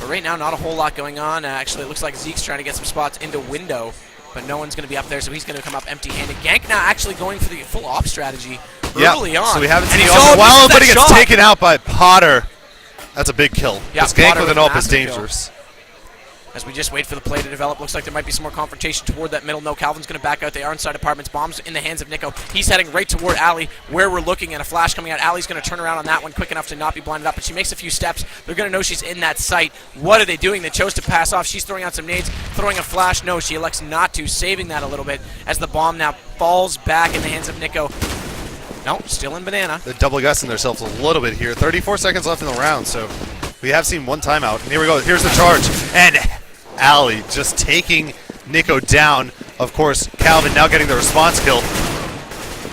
But right now, not a whole lot going on. Actually, it looks like Zeke's trying to get some spots into window, but no one's going to be up there, so he's going to come up empty-handed. Gank now actually going for the full op strategy early on. So we haven't seen the AWP, but he gets taken out by Potter. That's a big kill. Yeah, Because Gank with an AWP is dangerous. As we just wait for the play to develop, looks like there might be some more confrontation toward that middle. No, Calvin's going to back out. They are inside apartments. Bombs in the hands of Nico. He's heading right toward Ali, where we're looking, and a flash coming out. Ali's going to turn around on that one quick enough to not be blinded up, but she makes a few steps. They're going to know she's in that site. What are they doing? They chose to pass off. She's throwing out some nades, throwing a flash. No, she elects not to, saving that a little bit as the bomb now falls back in the hands of Nico. No, still in Banana. They're double guessing themselves a little bit here. 34 seconds left in the round, so we have seen one timeout. And here we go. Here's the charge. And Ali just taking Nico down. Of course, Calvin now getting the response kill.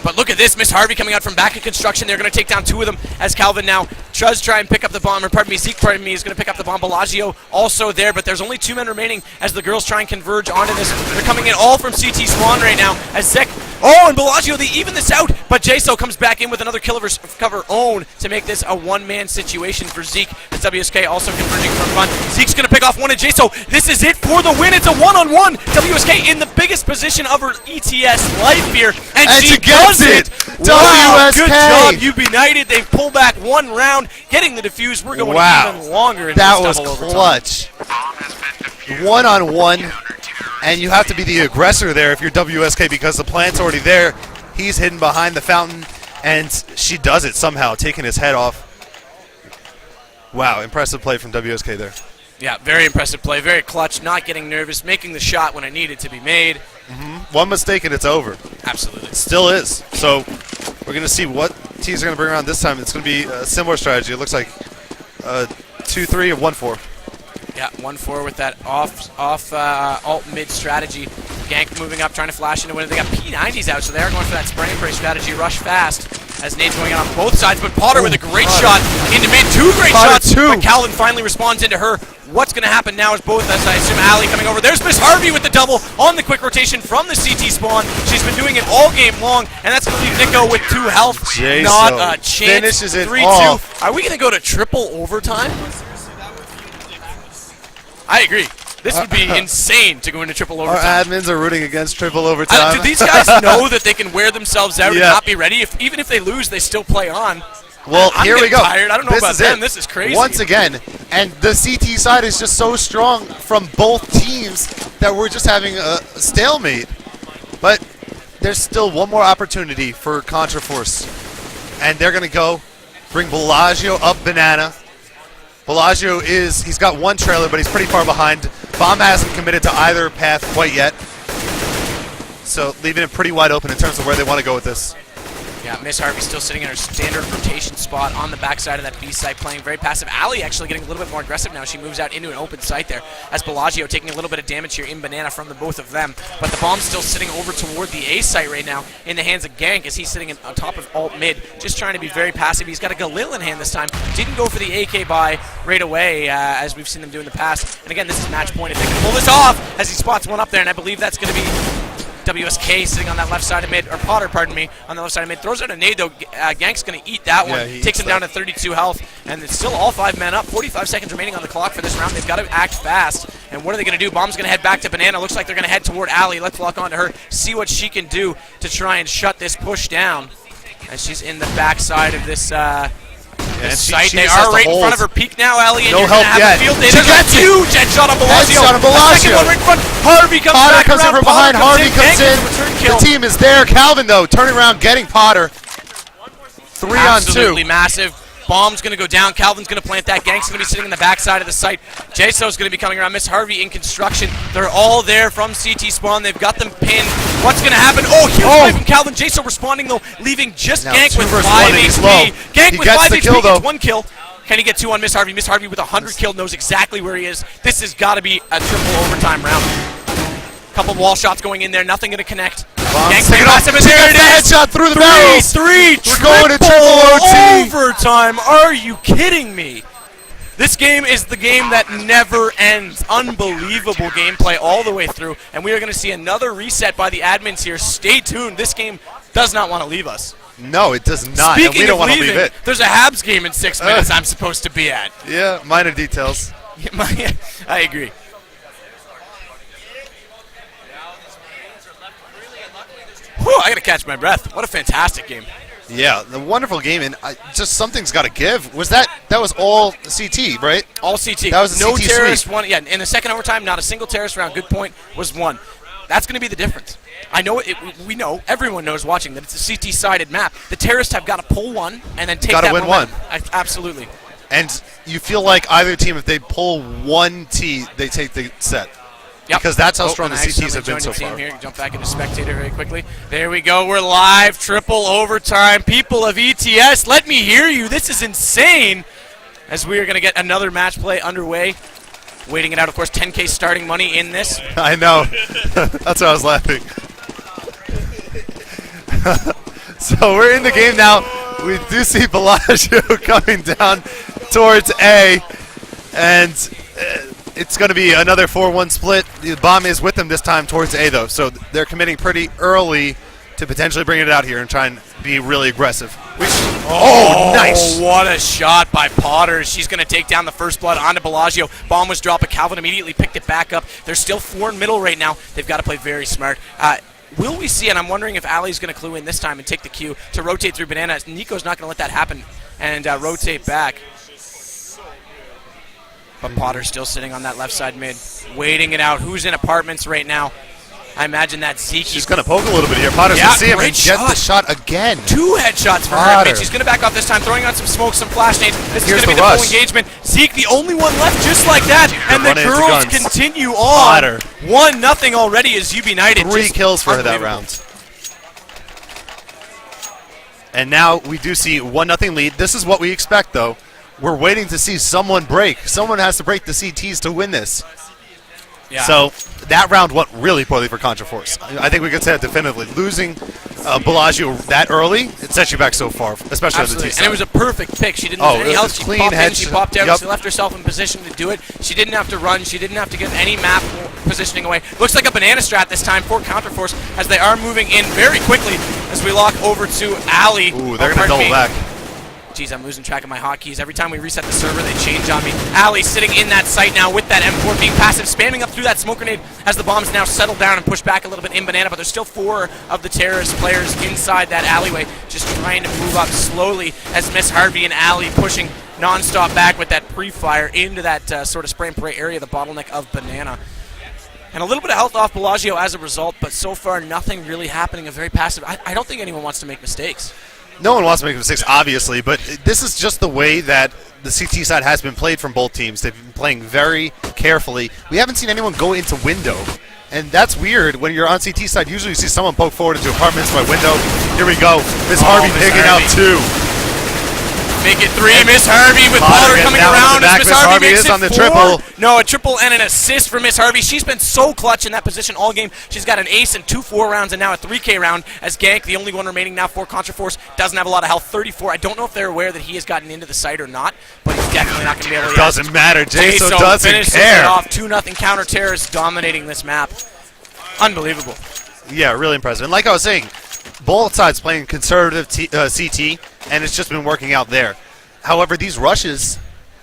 But look at this, Miss Harvey coming out from back in construction. They're going to take down 2 of them as Calvin now does try and pick up the bomb. Or pardon me, Zeke, pardon me, is going to pick up the bomb. Bellagio also there, but there's only 2 men remaining as the girls try and converge onto this. They're coming in all from CT Spawn right now as Zek. Oh, and Bellagio, they even this out, but Jaso comes back in with another kill of cover own to make this a one-man situation for Zeke. As WSK also converging from front. Zeke's going to pick off one, and Jaso, this is it for the win. It's a one-on-one. WSK in the biggest position of her ETS life here, and she does it. Wow, good job, Ubinited. They've pulled back 1 round, getting the defuse. We're going even longer in that this was double clutch. One-on-one. And you have to be the aggressor there if you're WSK because the plant's already there. He's hidden behind the fountain, and she does it somehow, taking his head off. Wow, impressive play from WSK there. Yeah, very impressive play, very clutch, not getting nervous, making the shot when it needed to be made. One mistake and it's over. Absolutely. It still is. So we're going to see what teams are going to bring around this time. It's going to be a similar strategy. It looks like 2-3 or 1-4. Yeah, 1-4 with that off alt mid strategy. Gank moving up, trying to flash into winner. They got P90s out, so they're going for that spray and pray strategy. Rush fast as Nade's going out on both sides, but Potter with a great shot into mid. 2 great shots, but Calvin finally responds into her. What's going to happen now is both, as I assume, Ali coming over. There's Miss Harvey with the double on the quick rotation from the CT spawn. She's been doing it all game long, and that's going to leave Nico with 2 health. Not a chance. Finishes it 3-2. off. Are we going to go to triple overtime? I agree. This would be insane to go into triple overtime. Our admins are rooting against triple overtime. Do these guys know that they can wear themselves out and not be ready? Even if they lose, they still play on. Well, here we go. Tired. I don't know about them. This is crazy. Once again, and the CT side is just so strong from both teams that we're just having a stalemate. But there's still one more opportunity for Contra Force. And they're going to go bring Bellagio up Banana. Bellagio he's got 1 trailer, but he's pretty far behind. Bomb hasn't committed to either path quite yet. So leaving it pretty wide open in terms of where they want to go with this. Yeah, Miss Harvey still sitting in her standard rotation spot on the backside of that B site, playing very passive. Ali actually getting a little bit more aggressive now. She moves out into an open site there as Bellagio taking a little bit of damage here in Banana from the both of them. But the bomb's still sitting over toward the A site right now in the hands of Gank as he's sitting on top of alt mid, just trying to be very passive. He's got a Galil in hand this time. Didn't go for the AK buy right away as we've seen them do in the past. And again, this is match point if they can pull this off as he spots one up there, and I believe that's going to be WSK sitting on that left side of mid, or Potter, pardon me, on the left side of mid. Throws out a nade, though. Gank's going to eat that one. Takes him down to 32 health, and it's still all 5 men up. 45 seconds remaining on the clock for this round. They've got to act fast. And what are they going to do? Bomb's going to head back to Banana. Looks like they're going to head toward Ali. Let's lock onto her, see what she can do to try and shut this push down. As she's in the backside of this site. They are right in front of her peak now, Ali, and no you're going to have a field day. There's a huge headshot on Bellagio. Second one right in front. Harvey comes back comes in around. from behind. Harvey comes in. The team is there. Calvin, though, turning around, getting Potter. 3 on 2. Absolutely massive. Bomb's going to go down. Calvin's going to plant that. Gank's going to be sitting in the backside of the site. Jaso's going to be coming around. Miss Harvey in construction. They're all there from CT spawn. They've got them pinned. What's going to happen? Oh, huge play from Calvin. Jaso responding, though, leaving just now Gank with 5 HP. Gank with 5 HP gets 1 kill. Can he get 2 on Miss Harvey? Miss Harvey with 100 kill knows exactly where he is. This has got to be a triple overtime round. Couple wall shots going in there. Nothing going to connect. Gank's massive, and there it is. Headshot through the barrels. 3-3. We're going to triple OT. Overtime. Are you kidding me? This game is the game that never ends. Unbelievable gameplay all the way through, and we are going to see another reset by the admins here. Stay tuned. This game does not want to leave us. No, it does not. Speaking and we don't of want to leaving, leave it. there's a Habs game in 6 minutes I'm supposed to be at. Yeah, minor details. I agree. Whew, I got to catch my breath. What a fantastic game. Yeah, the wonderful game, and just something's got to give. Was that was all CT, right? All CT. That was a no CT terrorist sweep. one. Yeah, in the second overtime, not a single terrorist round. Good point was won. That's going to be the difference. I know we know, everyone knows watching that it's a CT-sided map. The terrorists have got to pull one and then take that win momentum. one. Absolutely. And you feel like either team, if they pull one T, they take the set. Yep. Because that's how strong and the I CTs have accidentally been so joined the far. team here. Jump back into spectator very quickly. There we go. We're live. Triple overtime. People of ETS, let me hear you. This is insane. As we are going to get another match play underway. Waiting it out, of course, 10K starting money in this. I know. That's why I was laughing. So we're in the game now. We do see Bellagio coming down towards A. And it's going to be another 4-1 split. The bomb is with them this time towards A, though. So they're committing pretty early to potentially bring it out here and try and be really aggressive. Oh, nice. What a shot by Potter. She's going to take down the first blood onto Bellagio. Bomb was dropped, but Calvin immediately picked it back up. There's still 4 in middle right now. They've got to play very smart. Will we see, and I'm wondering if Ali's going to clue in this time and take the cue to rotate through Banana. Nico's not going to let that happen and rotate back. But Potter's still sitting on that left side mid, waiting it out. Who's in apartments right now? I imagine that's Zeke. She's going to poke a little bit here. Potter's going to see him and get the shot again. 2 headshots for her. She's going to back off this time, throwing on some smoke, some flash nades. This is going to be the full engagement. Zeke, the only one left, just like that. And the girls continue on. 1-0 already is Ubinited. 3 kills for her that round. And now we do see 1-0 lead. This is what we expect, though. We're waiting to see someone break. Someone has to break the CTs to win this. Yeah. So that round went really poorly for Contra Force. I think we could say that definitively. Losing Bellagio that early, it sets you back so far, especially on the T side. And it was a perfect pick. She didn't lose any health. She popped in, she popped out, she left herself in position to do it. She didn't have to run. She didn't have to get any map positioning away. Looks like a banana strat this time for Contra Force as they are moving in very quickly as we lock over to Ali. Ooh, they're going to double back. Jeez, I'm losing track of my hotkeys. Every time we reset the server, they change on me. Ali sitting in that site now with that M4 being passive, spamming up through that smoke grenade as the bombs now settle down and push back a little bit in Banana, but there's still 4 of the terrorist players inside that alleyway, just trying to move up slowly as Miss Harvey and Ali pushing non-stop back with that pre-fire into that sort of spray and pray area, the bottleneck of Banana. And a little bit of health off Bellagio as a result, but so far nothing really happening. A very passive. I don't think anyone wants to make mistakes. No one wants to make mistakes, obviously, but this is just the way that the CT side has been played from both teams. They've been playing very carefully. We haven't seen anyone go into window, and that's weird. When you're on CT side, usually you see someone poke forward into apartments by window. Here we go. Miss Harvey picking out 2. Make it 3. Miss Harvey with Potter coming around. Miss Harvey is on the 4. Triple. No, a triple and an assist for Miss Harvey. She's been so clutch in that position all game. She's got an ace in 2 4 rounds and now a 3K round as Gank, the only one remaining now for Contra Force, doesn't have a lot of health. 34. I don't know if they're aware that he has gotten into the site or not, but he's definitely not going to be able to. Doesn't matter. Jaso doesn't care. It off. 2-0 counter terrorists dominating this map. Unbelievable. Yeah, really impressive. And like I was saying, both sides playing conservative CT, and it's just been working out there. However, these rushes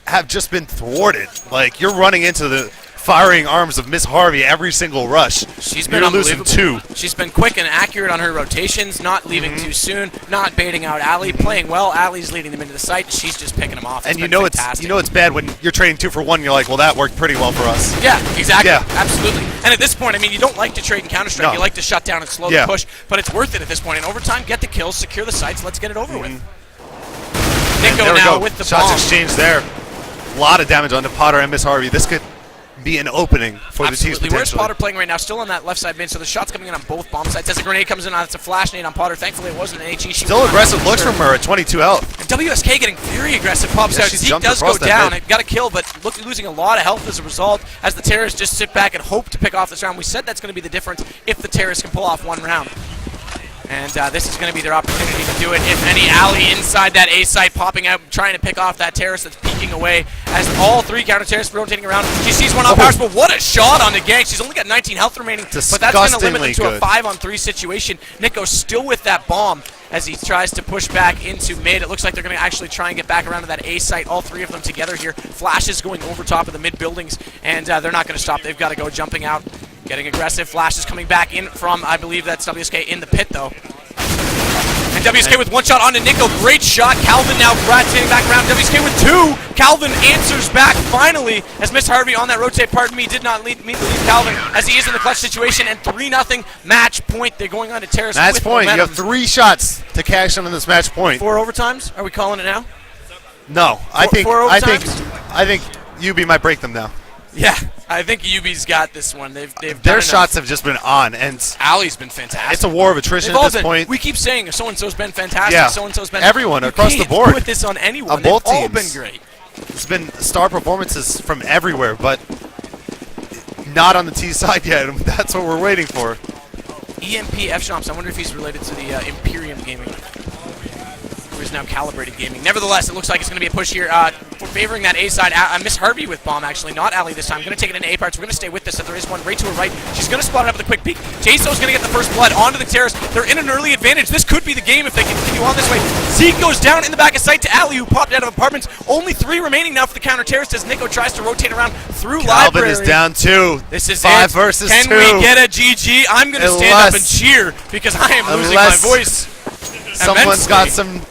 have just been thwarted. Like, you're running into the firing arms of Miss Harvey every single rush. She's been losing 2. She's been quick and accurate on her rotations, not leaving too soon, not baiting out Ali, playing well. Ali's leading them into the site. She's just picking them off. And you know it's bad when you're trading 2 for 1. You're like, well, that worked pretty well for us. Yeah, exactly. Yeah. Absolutely. And at this point, I mean, you don't like to trade in Counter-Strike. You like to shut down and slowly push, but it's worth it at this point. In overtime, get the kills, secure the sites. Let's get it over with. Nico now with the shots bomb. exchanged there. A lot of damage onto Potter and Miss Harvey. This could be an opening for the teams potentially. Where's Potter playing right now? Still on that left side mid, so the shot's coming in on both bomb sites. As a grenade comes in, it's a flash nade on Potter. Thankfully, it wasn't an HE. Still aggressive looks from her at 22 health. And WSK getting very aggressive, pops out. Zeke does go down. It got a kill, but losing a lot of health as a result as the terrorists just sit back and hope to pick off this round. We said that's going to be the difference if the terrorists can pull off 1 round. And this is going to be their opportunity to do it. If any, Ali inside that A site popping out, trying to pick off that terrorist that's peeking away as all 3 counter-terrorists rotating around. She sees one on powers, but what a shot on the Gank. She's only got 19 health remaining, but that's going to limit them to a 5-on-3 situation. Nico's still with that bomb as he tries to push back into mid. It looks like they're going to actually try and get back around to that A site, all 3 of them together here. Flashes going over top of the mid buildings, and they're not going to stop. They've got to go jumping out. Getting aggressive. Flash is coming back in from, I believe that's WSK in the pit, though. And WSK with one shot onto Nico. Great shot. Calvin now standing back around. WSK with two. Calvin answers back finally as Miss Harvey on that rotate. Pardon me, did not lead Calvin as he is in the clutch situation. And 3-0 match point. They're going on to Terrace. Match with point. momentum. You have 3 shots to cash in on this match point. 4 overtimes? Are we calling it now? No, I think UB might break them now. Yeah, I think UB's got this one. They've Their shots have just been on, and Allie's been fantastic. it's a war of attrition at this point. We keep saying so-and-so's been fantastic, Yeah. so-and-so's been... Everyone You across the can't board. put this on anyone. On both They've all teams. been great. It's been star performances from everywhere, but not on the T side yet. That's what we're waiting for. EMP F-Shops, I wonder if he's related to the Imperium Gaming. Who is now Calibrated Gaming. Nevertheless, it looks like it's going to be a push here for favoring that A side. Miss Harvey with bomb, actually, not Allie this time. Going to take it into A parts. We're going to stay with this. If there is one right to her right, she's going to spot it up with a quick peek. Jaso's going to get the first blood onto the terrace. They're in an early advantage. This could be the game if they continue on this way. Zeke goes down in the back of sight to Allie, who popped out of apartments. Only 3 remaining now for the counter terrace as Nico tries to rotate around through Calvin library. is down 2. This is 5 it. versus Can 2. we get a GG? I'm going to stand up and cheer because I am losing my voice. Someone's got some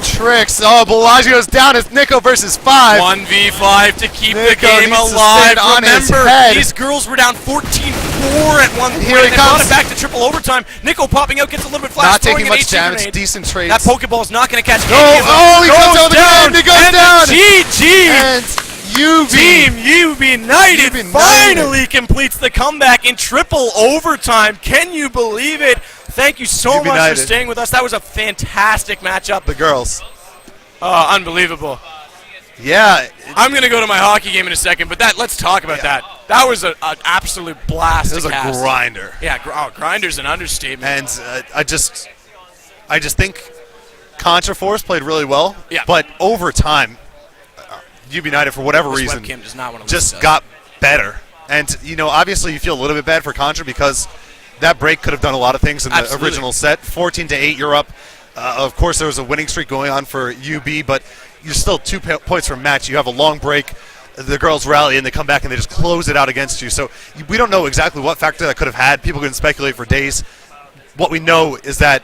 tricks. Oh, Bellagio's down. It's Nico versus 5. 1v5 to keep the Nico game needs to alive. stand on his Remember, head. these girls were down 14-4 at one point. Here he and brought comes. it back to triple overtime. Nico popping out, gets a little bit flash. Not taking throwing an much HE damage. grenade. Decent trades. That Pokeball's not going to catch No, any of them. oh, he comes out of the down, game. He goes and down. GG. And UB. Team Ubinited finally completes the comeback in triple overtime. Can you believe it? Thank you so much for staying with us. That was a fantastic matchup. The girls. Unbelievable. Yeah. I'm going to go to my hockey game in a second, but let's talk about that. That was an absolute blast. It was a grinder. Yeah, grinder's an understatement. And I just think Contra Force played really well. Yeah. But over time, Ubinited, for whatever This reason, webcam does not want to just lose got better. And, obviously you feel a little bit bad for Contra because that break could have done a lot of things in the original set. 14-8, you're up. Of course, there was a winning streak going on for UB, but you're still 2 points from match. You have a long break. The girls rally, and they come back, and they just close it out against you. So we don't know exactly what factor that could have had. People can speculate for days. What we know is that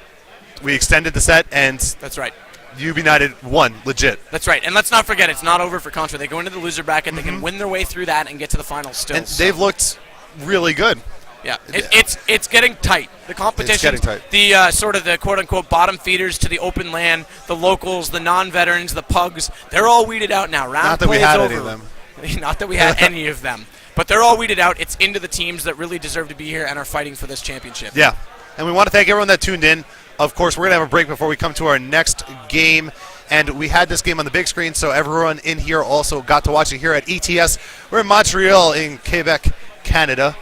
we extended the set, and that's right. Ubinited won, legit. That's right. And let's not forget, it's not over for Contra. They go into the loser bracket. They can win their way through that and get to the finals still. And they've looked really good. Yeah, it's getting tight. The competition, it's getting tight. The sort of the quote-unquote bottom feeders to the open land, the locals, the non-veterans, the pugs, they're all weeded out now. Not that we had any of them. Not that we had any of them. But they're all weeded out. It's into the teams that really deserve to be here and are fighting for this championship. Yeah, and we want to thank everyone that tuned in. Of course, we're going to have a break before we come to our next game. And we had this game on the big screen, so everyone in here also got to watch it here at ETS. We're in Montreal in Quebec, Canada.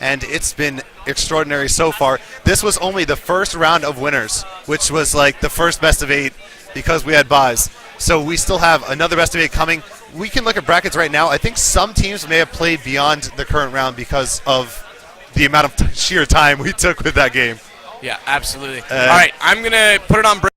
And it's been extraordinary so far. This was only the first round of winners, which was like the first best of 8 because we had buys. So we still have another best of 8 coming. We can look at brackets right now. I think some teams may have played beyond the current round because of the amount of sheer time we took with that game. Yeah, absolutely. All right, I'm going to put it on break.